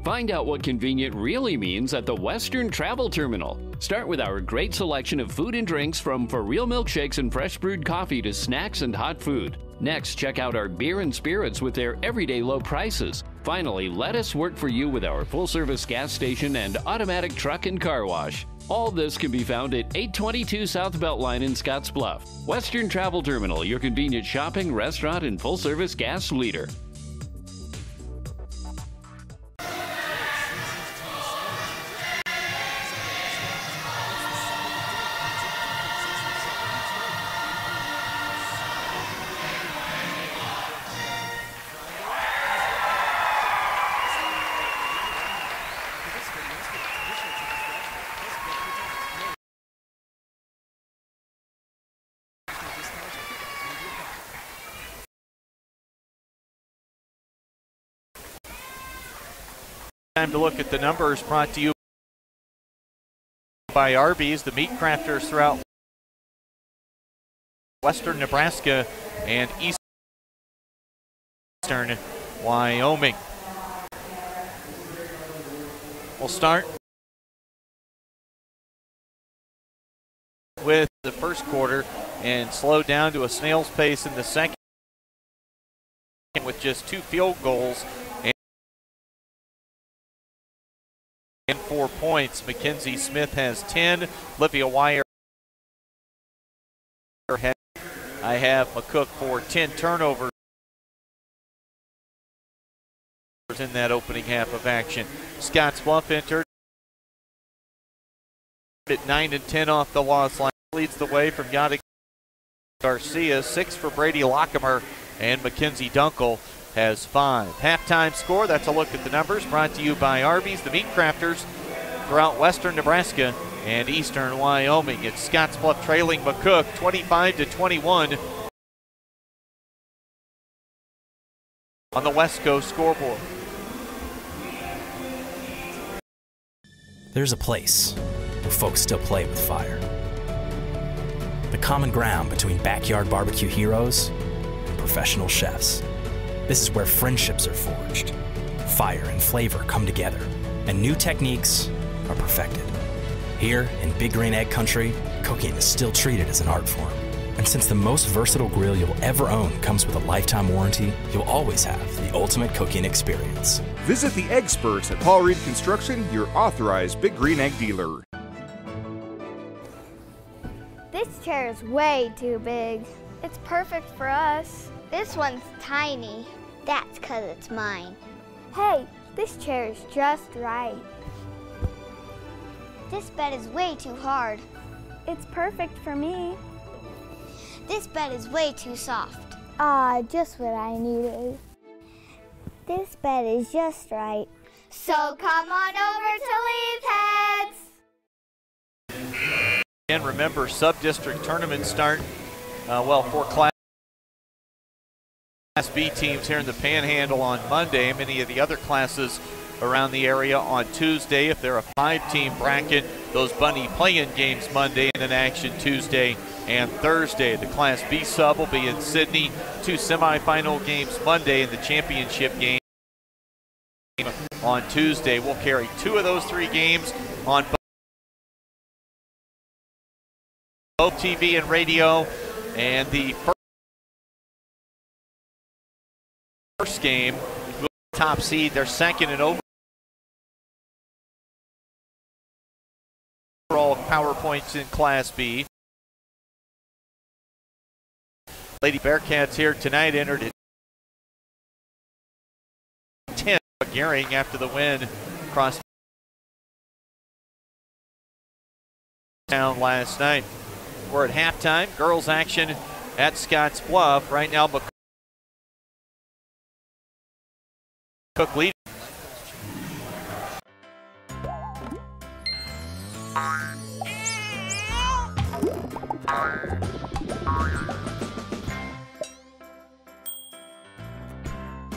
Find out what convenient really means at the Western Travel Terminal. Start with our great selection of food and drinks, from for real milkshakes and fresh brewed coffee to snacks and hot food. Next, check out our beer and spirits with their everyday low prices. Finally, let us work for you with our full-service gas station and automatic truck and car wash. All this can be found at 822 South Beltline in Scottsbluff. Western Travel Terminal, your convenient shopping, restaurant, and full-service gas leader. Time to look at the numbers, brought to you by Arby's, the meat crafters throughout western Nebraska and eastern Wyoming. We'll start with the first quarter and slow down to a snail's pace in the second with just 2 field goals and 4 points. Mackenzie Smith has 10. Livia Wire. I have McCook for 10 turnovers in that opening half of action. Scottsbluff entered at 9 and 10 off the loss line. Leads the way from Yada Garcia, 6 for Brady Lockemer, and Mackenzie Dunkel has 5. Halftime score, that's a look at the numbers, brought to you by Arby's, the meat crafters throughout western Nebraska and eastern Wyoming. It's Scottsbluff trailing McCook 25-21 on the West Coast scoreboard. There's a place where folks still play with fire. The common ground between backyard barbecue heroes and professional chefs. This is where friendships are forged, fire and flavor come together, and new techniques are perfected. Here in Big Green Egg Country, cooking is still treated as an art form. And since the most versatile grill you'll ever own comes with a lifetime warranty, you'll always have the ultimate cooking experience. Visit the experts at Paul Reed Construction, your authorized Big Green Egg dealer. This chair is way too big. It's perfect for us. This one's tiny. That's 'cause it's mine. Hey, this chair is just right. This bed is way too hard. It's perfect for me. This bed is way too soft. Ah, just what I needed. This bed is just right. So come on over to Lee's Heads. And remember, sub-district tournaments start, for Class B teams here in the Panhandle on Monday. Many of the other classes around the area on Tuesday. If they're a 5-team bracket, those Bunny play-in games Monday and then action Tuesday and Thursday. The Class B sub will be in Sydney. 2 semifinal games Monday and the championship game on Tuesday. We'll carry 2 of those 3 games on both TV and radio, and the first game, top seed, they're second in overall power points in Class B. Lady Bearcats here tonight entered at 10. Gehring after the win across town last night. We're at halftime. Girls action at Scottsbluff. Right now, McCook leading.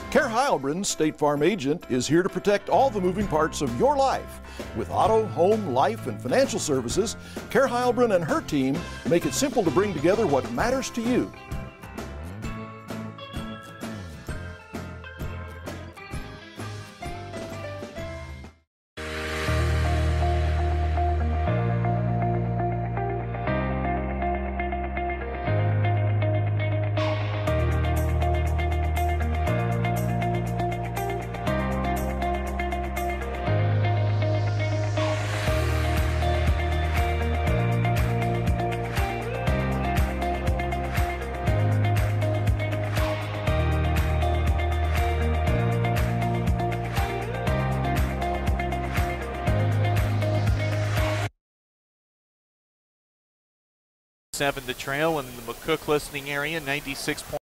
Care Heilbronn, State Farm agent, is here to protect all the moving parts of your life. With auto, home, life, and financial services, Care Heilbronn and her team make it simple to bring together what matters to you. Seven the trail in the McCook listening area, 96.1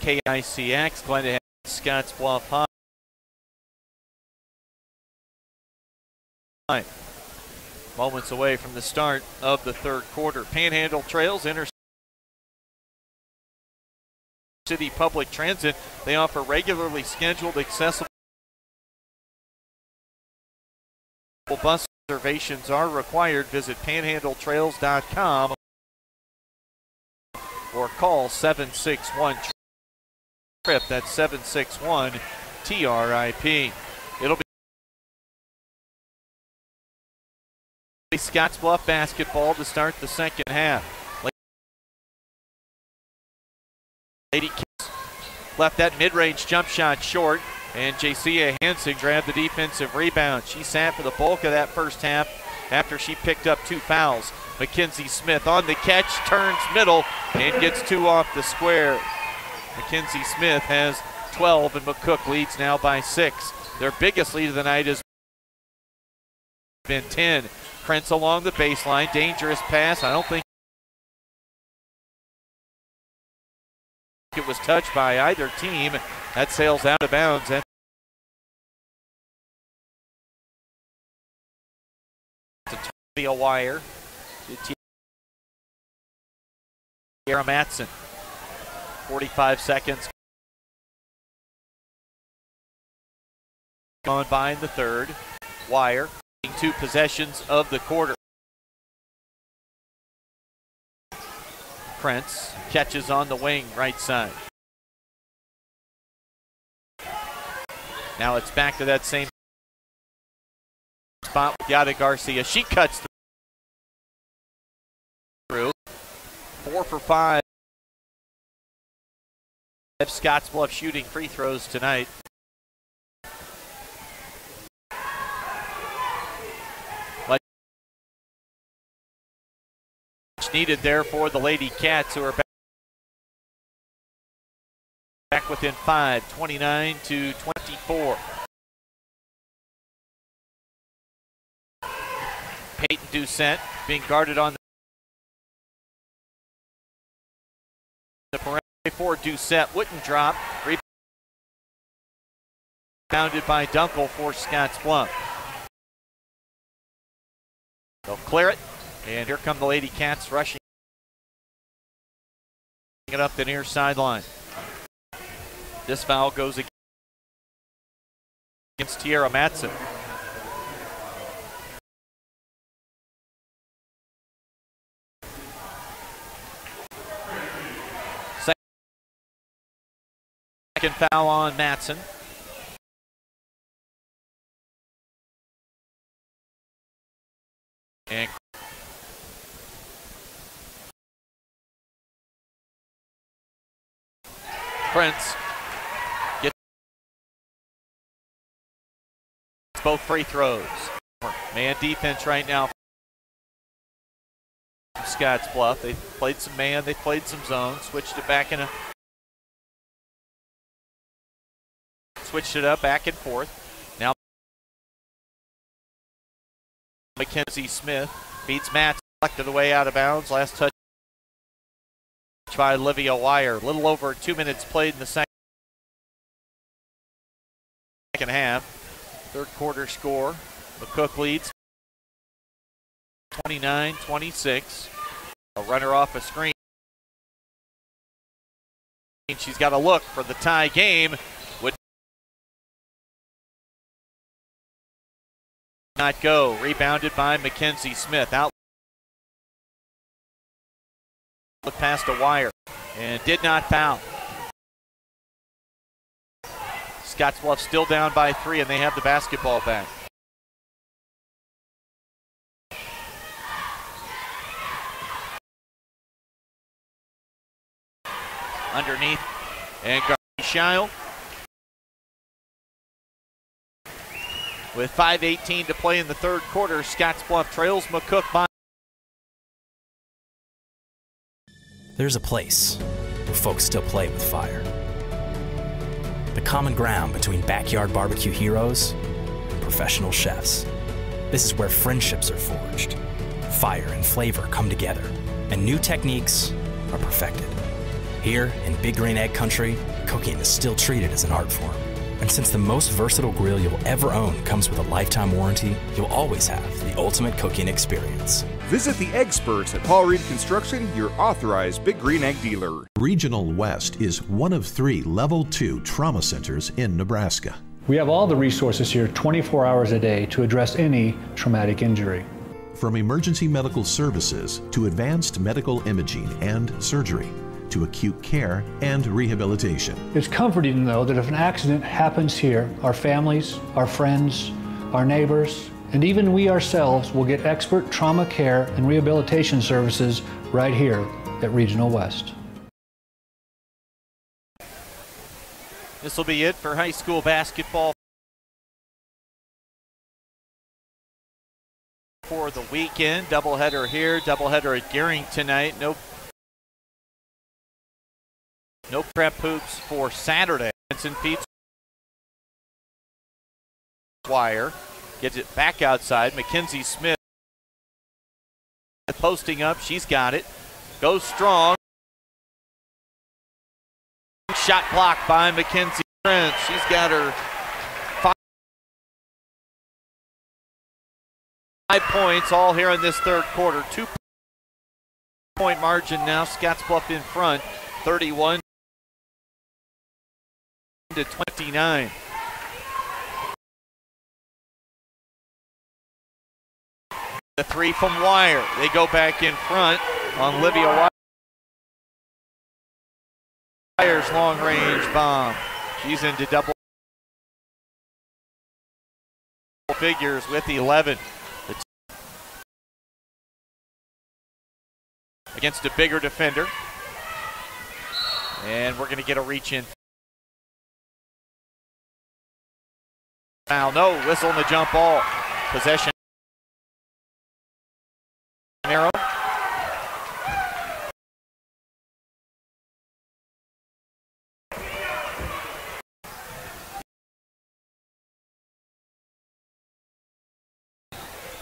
KICX. Glad to have Scottsbluff High. Moments away from the start of the third quarter. Panhandle Trails, Intercity Public Transit. They offer regularly scheduled, accessible bus reservations are required. Visit panhandletrails.com or call 761-TRIP. That's 761-TRIP. It'll be Scottsbluff basketball to start the second half. Lady Kids left that mid-range jump shot short, and Jacia Hansen grabbed the defensive rebound. She sat for the bulk of that first half after she picked up 2 fouls. Mackenzie Smith on the catch, turns middle, and gets 2 off the square. Mackenzie Smith has 12, and McCook leads now by 6. Their biggest lead of the night has been 10. Krentz along the baseline, dangerous pass. I don't think it was touched by either team. That sails out of bounds. That's a wire to Tiara Matson. 45 seconds gone by in the third. Wire, 2 possessions of the quarter. Krentz catches on the wing, right side. Now it's back to that same spot with Yada Garcia. She cuts through. 4 for 5. Scottsbluff shooting free throws tonight. Much needed there for the Lady Cats, who are back within 5, 29-24. Peyton Doucette being guarded on the perimeter for Doucette. Wouldn't drop. Rebounded by Dunkel for Scottsbluff. They'll clear it. And here come the Lady Cats rushing it up the near sideline. This foul goes against Tiara Matson. Second foul on Matson. And Prince gets both free throws. Man defense right now from Scottsbluff. They played some man, they played some zone, switched it back in a switched it up back and forth. Now Mackenzie Smith beats Matt, deflected away out of bounds. Last touch by Olivia Wire. A little over 2 minutes played in the second half. Third quarter score. McCook leads 29-26. A runner off a screen. She's got to look for the tie game. Would not go. Rebounded by Mackenzie Smith. Out. Look past a Wire and did not foul. Scottsbluff still down by 3 and they have the basketball back. Underneath and Shile with 5:18 to play in the third quarter. Scottsbluff trails McCook by. There's a place where folks still play with fire. The common ground between backyard barbecue heroes and professional chefs. This is where friendships are forged. Fire and flavor come together, and new techniques are perfected. Here in Big Green Egg Country, cooking is still treated as an art form. And since the most versatile grill you'll ever own comes with a lifetime warranty, you'll always have the ultimate cooking experience. Visit the experts at Paul Reed Construction, your authorized Big Green Egg dealer. Regional West is one of 3 Level 2 trauma centers in Nebraska. We have all the resources here 24 hours a day to address any traumatic injury. From emergency medical services to advanced medical imaging and surgery, to acute care and rehabilitation. It's comforting, though, that if an accident happens here, our families, our friends, our neighbors, and even we ourselves will get expert trauma care and rehabilitation services right here at Regional West. This will be it for high school basketball for the weekend. Doubleheader here, doubleheader at Gearing tonight. No prep hoops for Saturday. Benson Pete's Wire gets it back outside. Mackenzie Smith posting up. She's got it. Goes strong. Shot blocked by Mackenzie Prince. She's got her 5 points all here in this third quarter. 2-point margin now. Scottsbluff in front. 31-29. The 3 from Wire. They go back in front on Olivia Wire's long-range bomb. She's into double figures with 11. Against a bigger defender. And we're going to get a reach in. Foul, no, whistle and the jump ball. Possession. Narrow.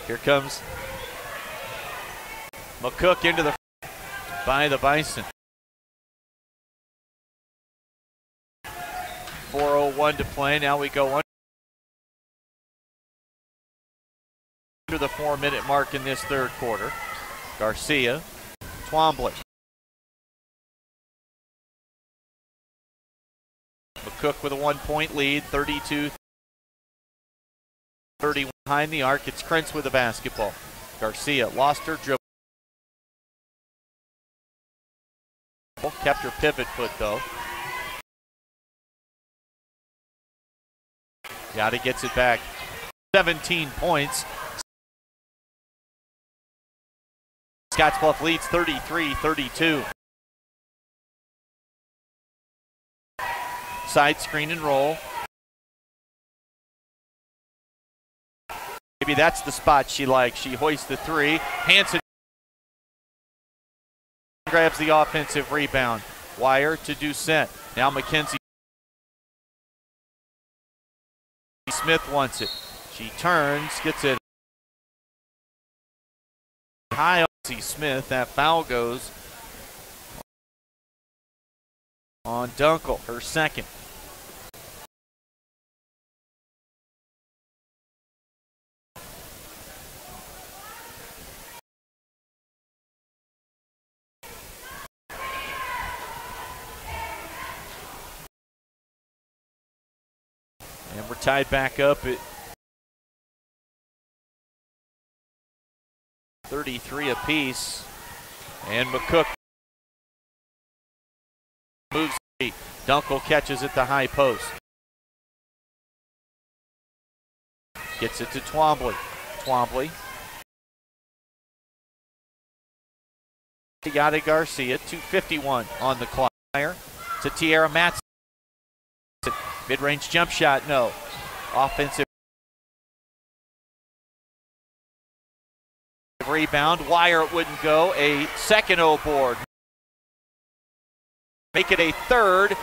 Here comes McCook into the by the Bison. 4:01 to play. Now we go after the 4-minute mark in this third quarter. Garcia, Twombly. McCook with a 1-point lead, 32-30 behind the arc. It's Krentz with the basketball. Garcia lost her dribble. Kept her pivot foot though. Yada gets it back. 17 points. Scottsbluff leads 33-32. Side screen and roll. Maybe that's the spot she likes. She hoists the three. Hanson grabs the offensive rebound. Wire to Doucette. Now Mackenzie Smith wants it. She turns, gets it high on Smith. That foul goes on Dunkel, her second. And we're tied back up at 33 apiece. And McCook moves. Dunkel catches at the high post. Gets it to Twombly. Twombly. Yada Garcia, 2:51 on the clock. To Tiara Matson. Mid-range jump shot, no. Offensive rebound. Wire, it wouldn't go. A second O board. Make it a third,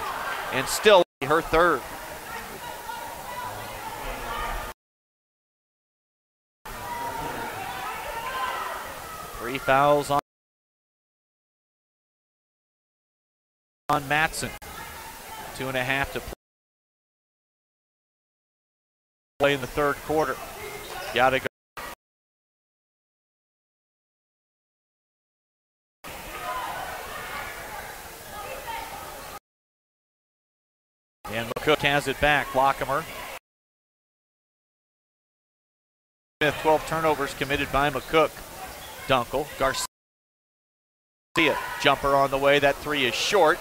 and still her third. Three fouls on Matson. 2.5 to play in the third quarter. Gotta go. And McCook has it back. Lockemer. Smith, 12 turnovers committed by McCook. Dunkel. Garcia. Jumper on the way. That three is short.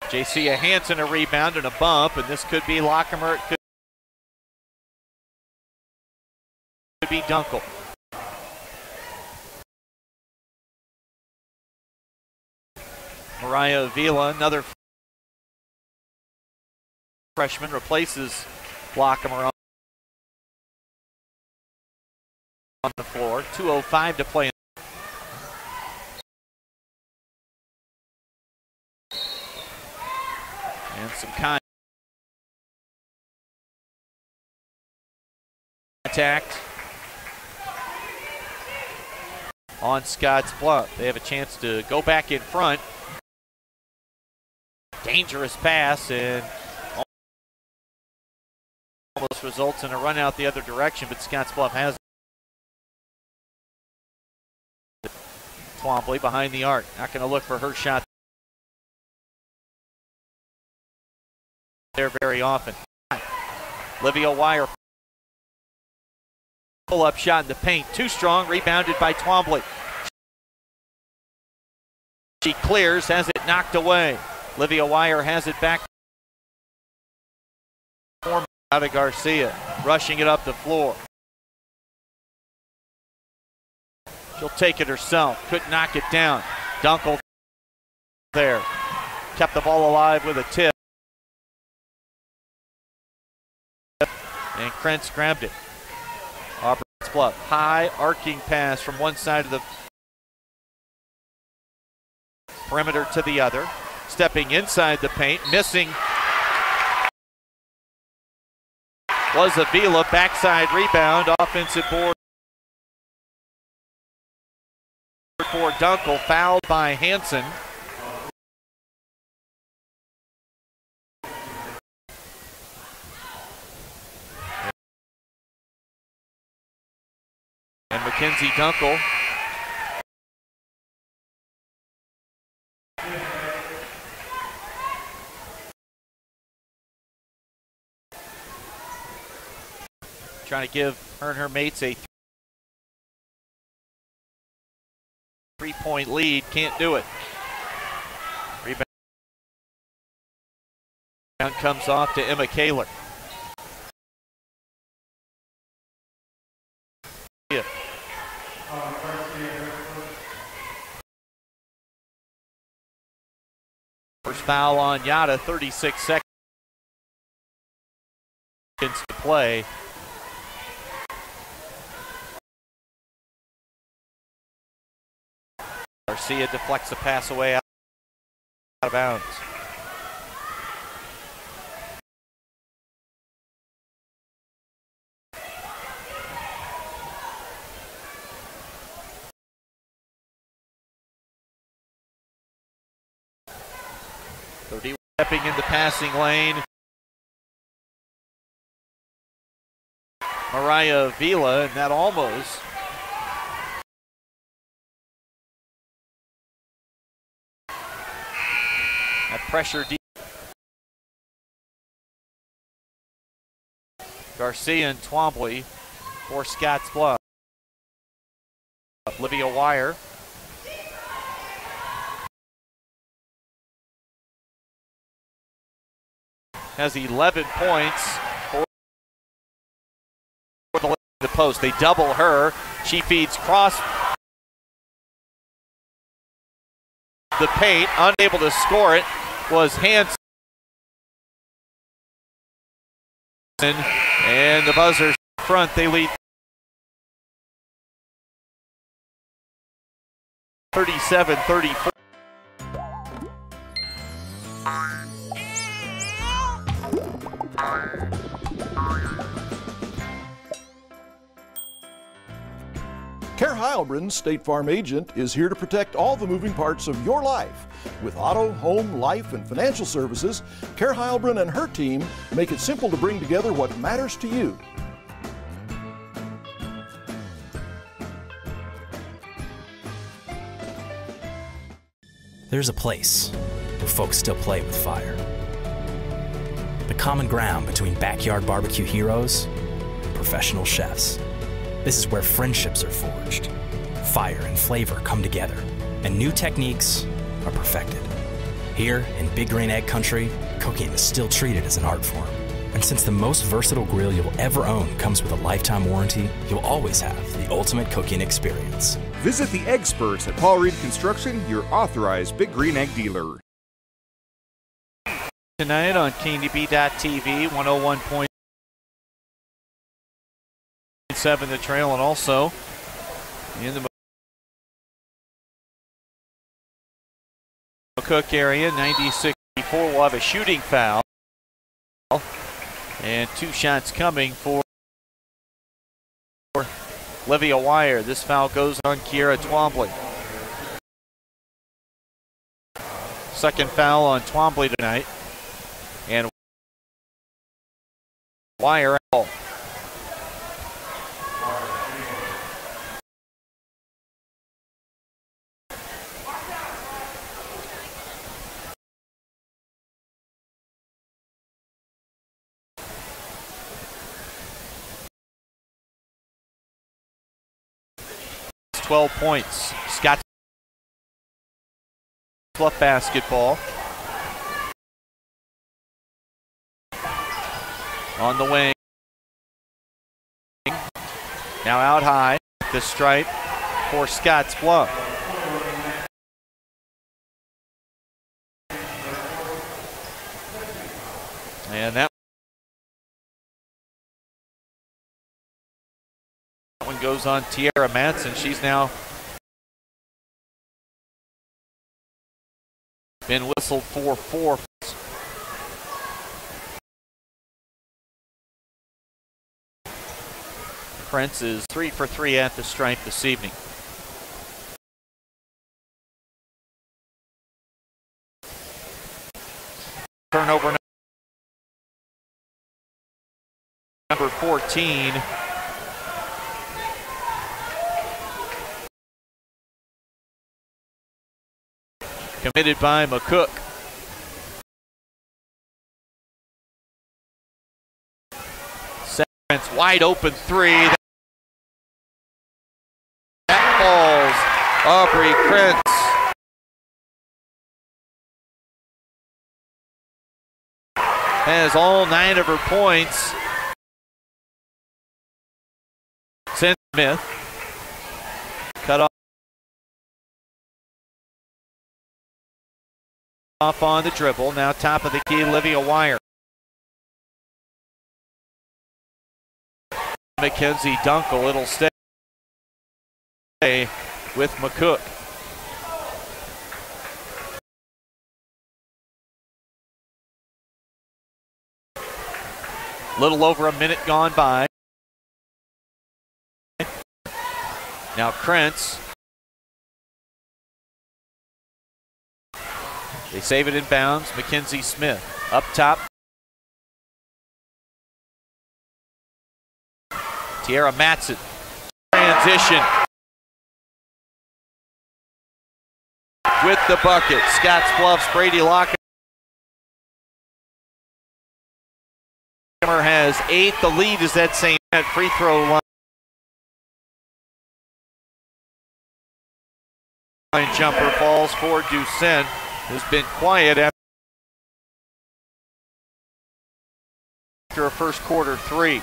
JC Hanson a rebound and a bump, and this could be Lockemer. It could be Dunkel. Mariah Avila, another freshman, replaces Lockemer on the floor. 2:05 to play. And some contact on Scottsbluff. They have a chance to go back in front. Dangerous pass, and almost results in a run out the other direction, but Scottsbluff has it. Twombly behind the arc. Not going to look for her shot there very often. Livia Wire. Pull-up shot in the paint. Too strong. Rebounded by Twombly. She clears, has it knocked away. Livia Wire has it back. Out of Garcia. Rushing it up the floor. She'll take it herself. Couldn't knock it down. Dunkel there. Kept the ball alive with a tip. And Krentz grabbed it. Scottsbluff. High arcing pass from one side of the perimeter to the other. Stepping inside the paint. Missing was Avila. Backside rebound. Offensive board for Dunkel. Fouled by Hanson. Mackenzie Dunkel. Trying to give her and her mates a 3-point lead. Can't do it. Rebound comes off to Emma Kaler. First foul on Yada, 36 seconds to play. Garcia deflects the pass away out of bounds. Stepping in the passing lane. Mariah Vila, and that almost that pressure deep. Garcia and Twombly for Scottsbluff. Olivia Wire. Has 11 points for the post. They double her. She feeds cross the paint. Unable to score it was Hanson. And the buzzer front. They lead 37-34. Care Heilbronn, State Farm agent, is here to protect all the moving parts of your life. With auto, home, life, and financial services, Care Heilbronn and her team make it simple to bring together what matters to you. There's a place where folks still play with fire. The common ground between backyard barbecue heroes and professional chefs. This is where friendships are forged, fire and flavor come together, and new techniques are perfected. Here in Big Green Egg Country, cooking is still treated as an art form. And since the most versatile grill you'll ever own comes with a lifetime warranty, you'll always have the ultimate cooking experience. Visit the experts at Paul Reed Construction, your authorized Big Green Egg dealer. Tonight on KNDB.TV, 101.7 The Trail, and also in the McCook area, 96-84. We'll have a shooting foul. And 2 shots coming for Olivia Wire. This foul goes on Kiera Twombly. Second foul on Twombly tonight. And Wire out. It's 12 points. Scottsbluff basketball. On the wing. Now out high. The stripe for Scottsbluff. And that one goes on Tiara Matson. She's now been whistled for 4. Prince is 3 for 3 at the stripe this evening. Turnover number 14. committed by McCook. Prince, wide open three. That falls. Aubrey Prince. Has all 9 of her points. Smith cut off on the dribble. Now top of the key, Olivia Wire. Mackenzie Dunkel, it'll stay with McCook. Little over a minute gone by. Now Krentz. They save it in bounds. Mackenzie Smith up top. Tiara Matson. Transition. With the bucket. Scottsbluff's Brady Locker has 8. The lead is that same at free throw line. Jumper falls for Ducent, who's been quiet after a first quarter 3.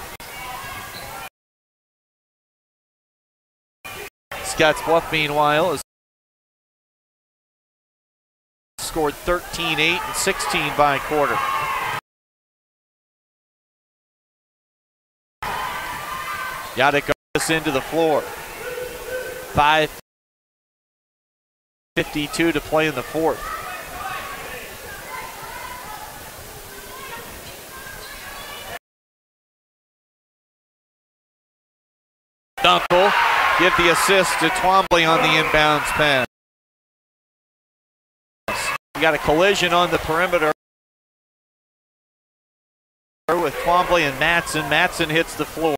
Scottsbluff, meanwhile, has scored 13, 8, and 16 by quarter. Got to this into the floor. 5:52 to play in the fourth. Dunkel give the assist to Twombly on the inbounds pass. We got a collision on the perimeter with Twombly and Matson. Matson hits the floor.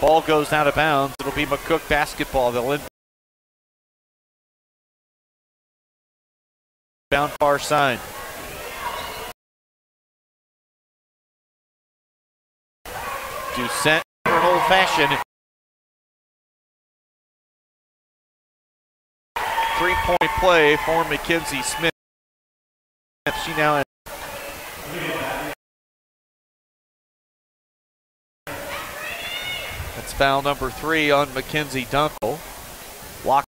Ball goes out of bounds. It'll be McCook basketball. They'll inbound far side. Ducent for an old-fashioned 3-point play for Mackenzie Smith. She now has that's foul number 3 on Mackenzie Dunkel. Lock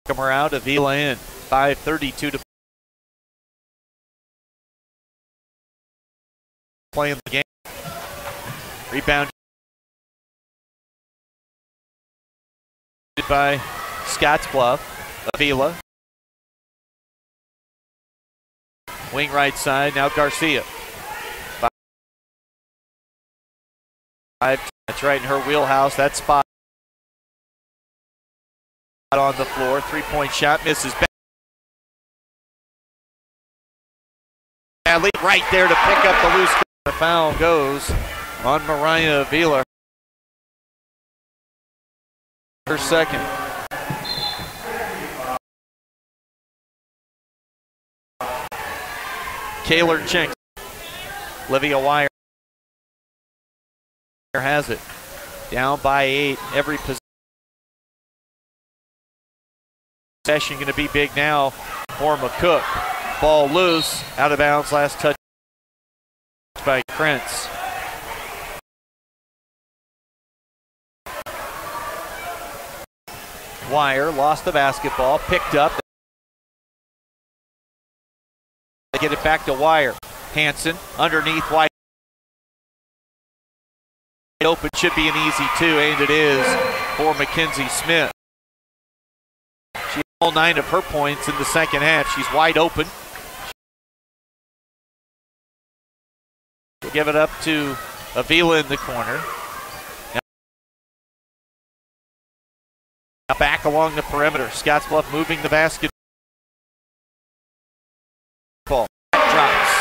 her out. Avila in. 5:32 to play in the game. Rebound by Scottsbluff. Avila. Wing right side. Now Garcia. 5. That's right in her wheelhouse. That spot on the floor. 3-point shot misses. Badly right there to pick up the loose. The foul goes on Mariah Avila. Her second. Kaylor Chinks. Olivia Wire has it. Down by 8. Every possession going to be big now for McCook. Ball loose. Out of bounds. Last touch by Krentz. Wire lost the basketball. Picked up. They get it back to Wire. Hanson underneath. Wide open, should be an easy 2, and it is for Mackenzie Smith. She had all 9 of her points in the second half. She's wide open. She'll give it up to Avila in the corner. Now back along the perimeter. Scottsbluff moving the basketball. Drops.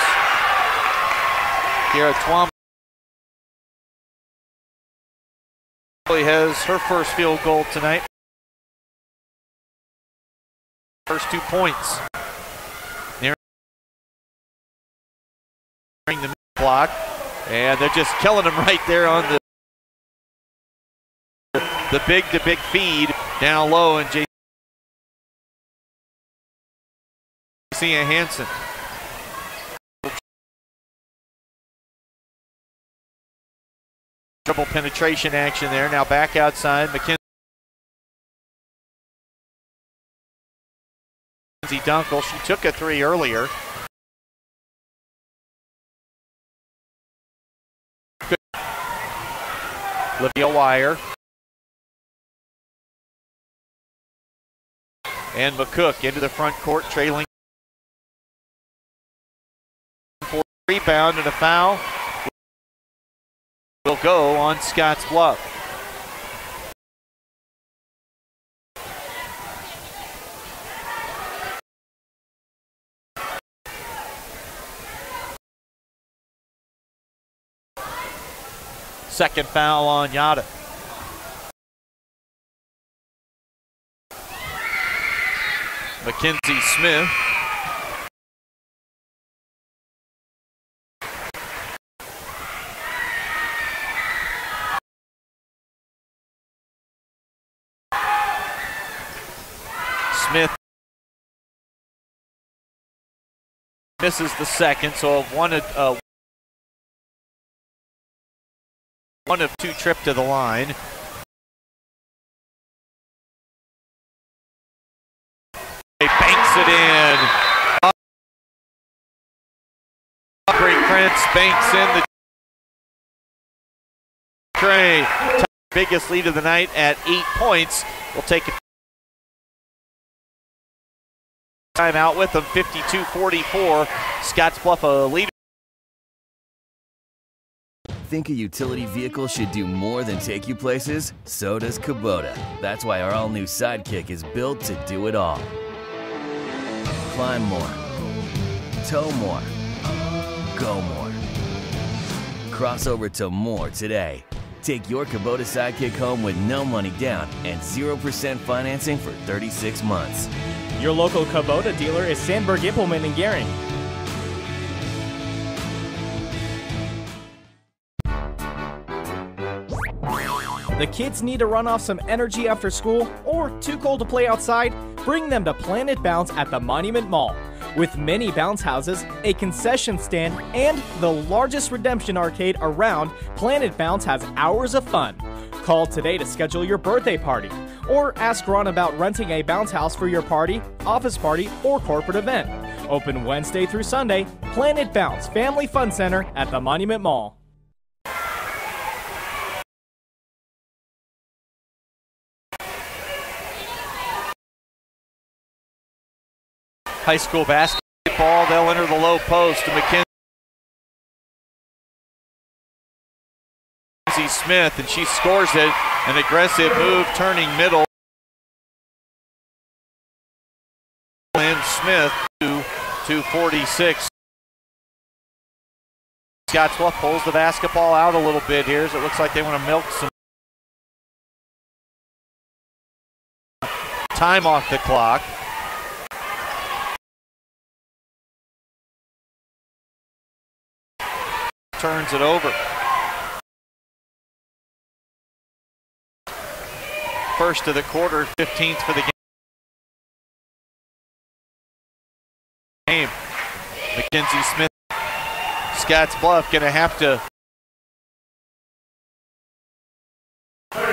Kiara Twombly has her first field goal tonight. First 2 points. Nearing the block, and they're just killing them right there on the big feed down low, and J.C. Hansen. Dribble penetration action there. Now back outside. McKenzie Dunkel. She took a 3 earlier. Olivia Wire. And McCook into the front court, trailing. For rebound and a foul will go on Scottsbluff. Second foul on Yada. Mackenzie Smith. Smith misses the second, so one of 2 trip to the line. He banks it in. Great Prince banks in the tray. Biggest lead of the night at 8 points. We'll take a timeout with them. 52-44. Scottsbluff a leader. Think a utility vehicle should do more than take you places? So does Kubota. That's why our all-new Sidekick is built to do it all. Climb more, tow more, go more. Cross over to more today. Take your Kubota Sidekick home with no money down and 0% financing for 36 months. Your local Kubota dealer is Sandberg Implement in Gering. The kids need to run off some energy after school or too cold to play outside? Bring them to Planet Bounce at the Monument Mall. With many bounce houses, a concession stand, and the largest redemption arcade around, Planet Bounce has hours of fun. Call today to schedule your birthday party, or ask Ron about renting a bounce house for your party, office party, or corporate event. Open Wednesday through Sunday, Planet Bounce Family Fun Center at the Monument Mall. High school basketball, they'll enter the low post to Mackenzie Smith, and she scores it. An aggressive move, turning middle. And Smith to 46. Scottsbluff pulls the basketball out a little bit here, so it looks like they want to milk some time off the clock. Turns it over. First of the quarter, 15th for the game. Mackenzie Smith, Scottsbluff going to have to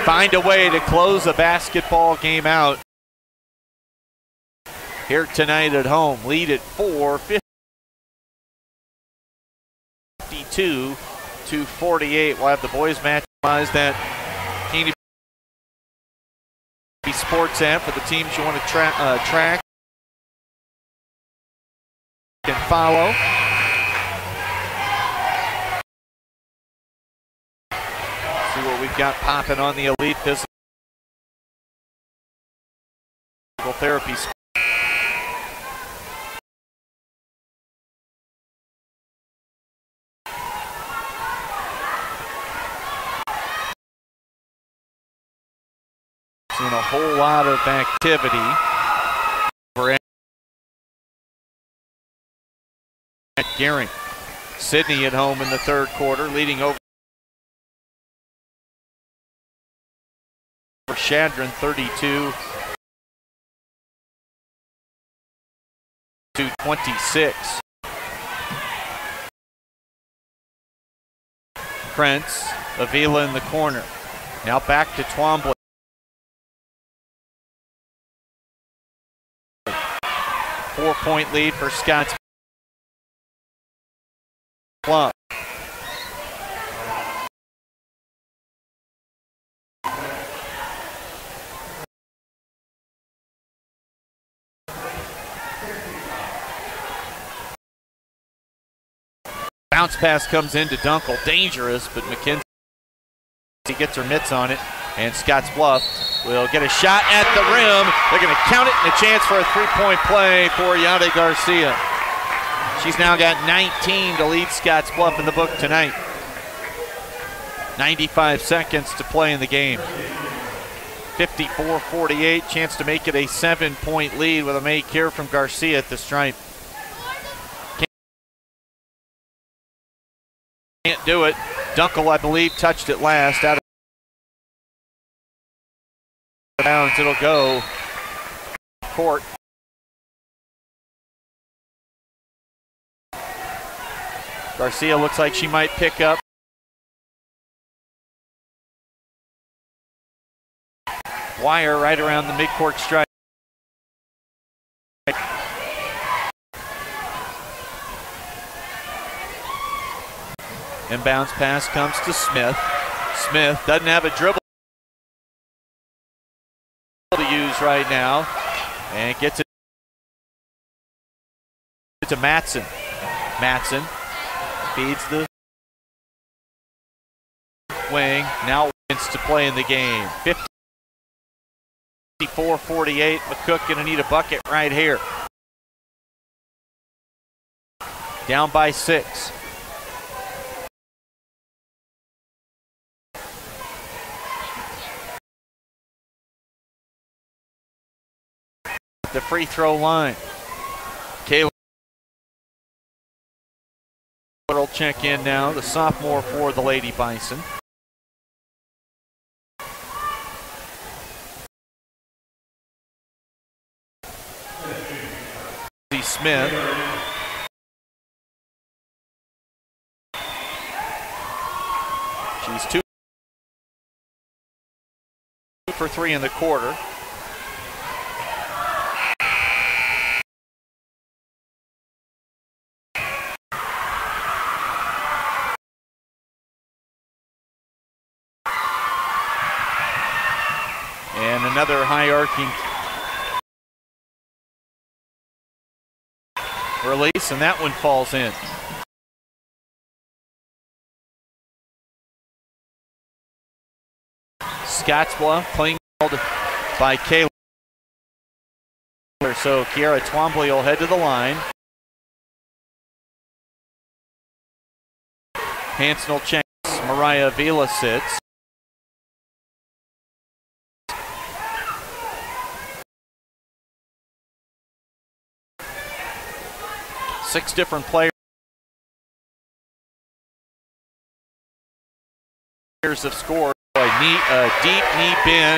find a way to close a basketball game out here tonight at home. Lead at 4, 52-48. We'll have the boys maximize that Caney Sports app for the teams you want to track and follow. See what we've got popping on the Elite Physical Therapy. Seeing a whole lot of activity. Gehring. Sidney at home in the third quarter, leading over Shadron 32-26. Krentz, Avila in the corner. Now back to Twombly. 4-point lead for Scottsbluff. Bounce pass comes into Dunkel. Dangerous, but McKenzie gets her mitts on it. And Scottsbluff will get a shot at the rim. They're going to count it, and a chance for a three-point play for Yade Garcia. She's now got 19 to lead Scottsbluff in the book tonight. 95 seconds to play in the game. 54-48, chance to make it a 7-point lead with a make here from Garcia at the stripe. Can't do it. Dunkel, I believe, touched it last. Out of bounds, it'll go court. Garcia looks like she might pick up. Wire right around the midcourt stripe. Inbounds pass comes to Smith. Smith doesn't have a dribble to use right now, and gets it to Matson. Matson feeds the wing. Now wins to play in the game. 54-48. McCook gonna need a bucket right here. Down by 6. The free throw line. Kayla will check in now, the sophomore for the Lady Bison. Smith. She's 2 for 3 in the quarter. And another high-arcing release, and that one falls in. Scottsbluff playing by Kayla. So Kiara Twombly will head to the line. Hansen will check. Mariah Avila sits. Six different players have scored. A deep knee bend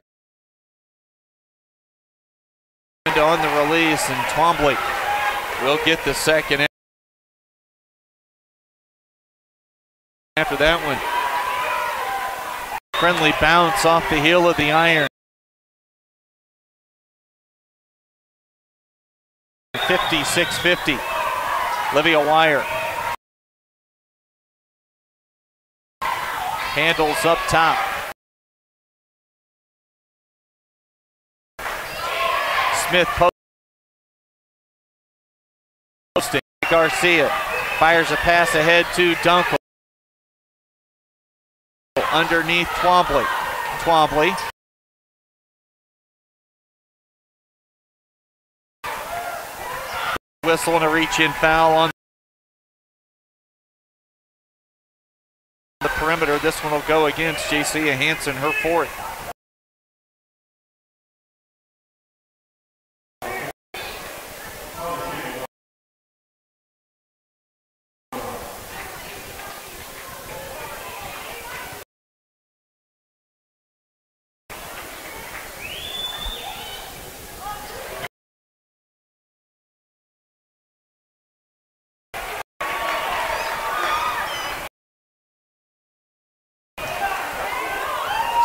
on the release, and Twombly will get the second after that one. Friendly bounce off the heel of the iron. 56-50. Livia Wire handles up top. Smith posting. Garcia fires a pass ahead to Dunkel. Underneath Twombly. Twombly. Whistle and a reach-in foul on the perimeter. This one will go against J.C. Hansen, her 4th.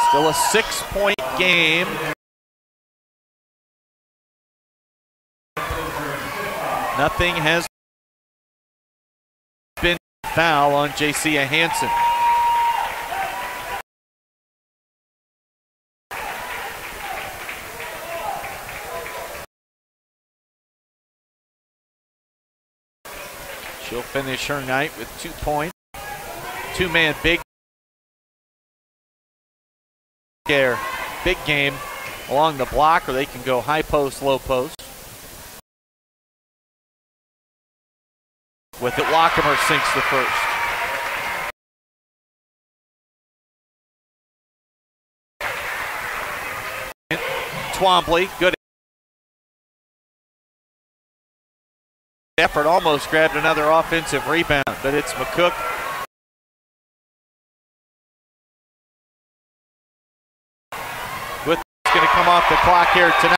Still a 6-point game. Nothing has been foul on J.C. Hansen. She'll finish her night with 2 points. Two-man big game along the block, or they can go high post, low post. With it, Lockemer sinks the first. Twombly, good effort, almost grabbed another offensive rebound, but it's McCook. With going to come off the clock here tonight.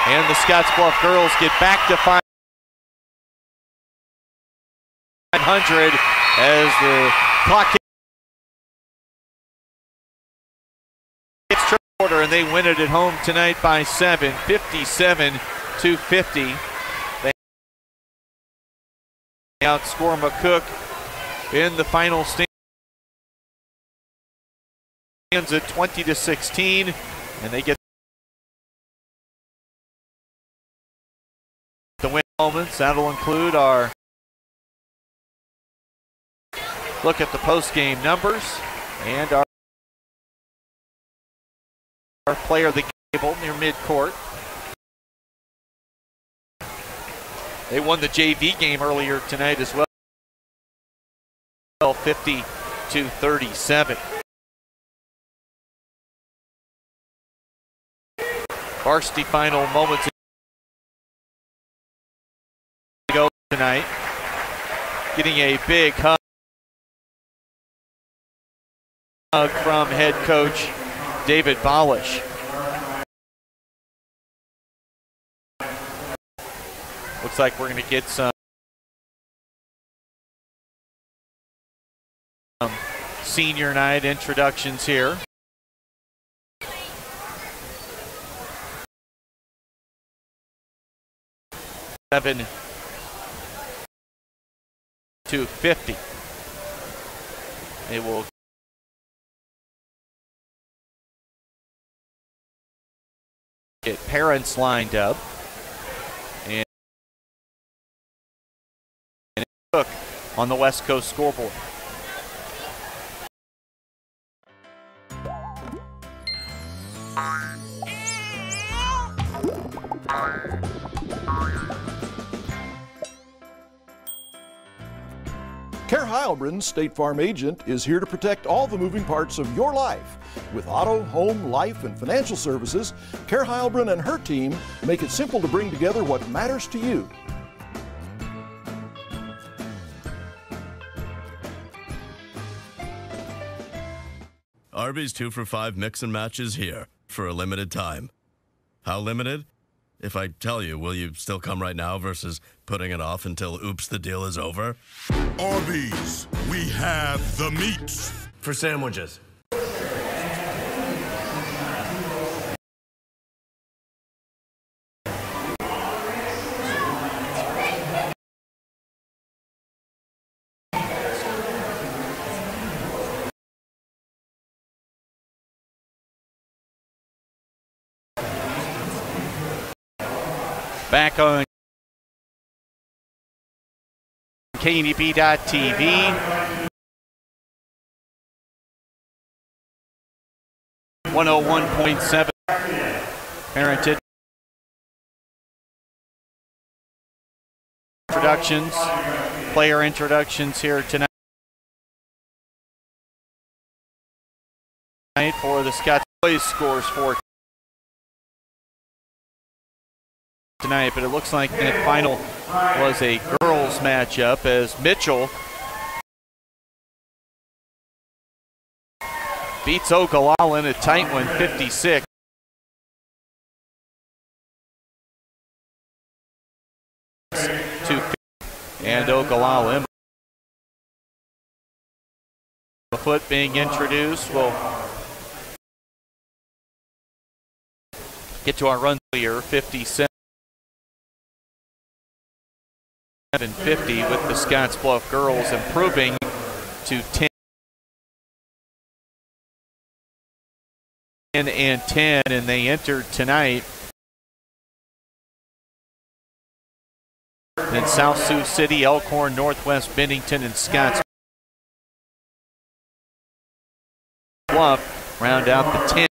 And the Scottsbluff girls get back to 500 as the clock hits triple quarter, and they win it at home tonight by 7, 57-50. They outscore McCook in the final stands at 20-16, and they get the win moments. That'll include our look at the post-game numbers and our player of the game near midcourt. They won the JV game earlier tonight as well, 50-37. Varsity final moments ago tonight. Getting a big hug from head coach David Bolish. Looks like we're going to get some senior night introductions here. Seven to 50. They will get parents lined up. And Cook on the West Coast scoreboard. Care Heilbronn, State Farm agent, is here to protect all the moving parts of your life. With auto, home, life, and financial services, Care Heilbronn and her team make it simple to bring together what matters to you. Arby's 2 for $5 mix and match is here for a limited time. How limited? If I tell you, will you still come right now versus putting it off until oops, the deal is over? Arby's, we have the meats. For sandwiches. Back on KNEB.TV. 101.7 Parented introductions, player introductions here tonight for the Scotts Boys scores for tonight, but it looks like that final was a girls matchup as Mitchell beats Ogallala in a tight one, 56. And Ogallala foot being introduced. We'll get to our run here, 57-50 with the Scottsbluff girls improving to 10-10, and they entered tonight in South Sioux City, Elkhorn, Northwest Bennington, and Scottsbluff round out the 10.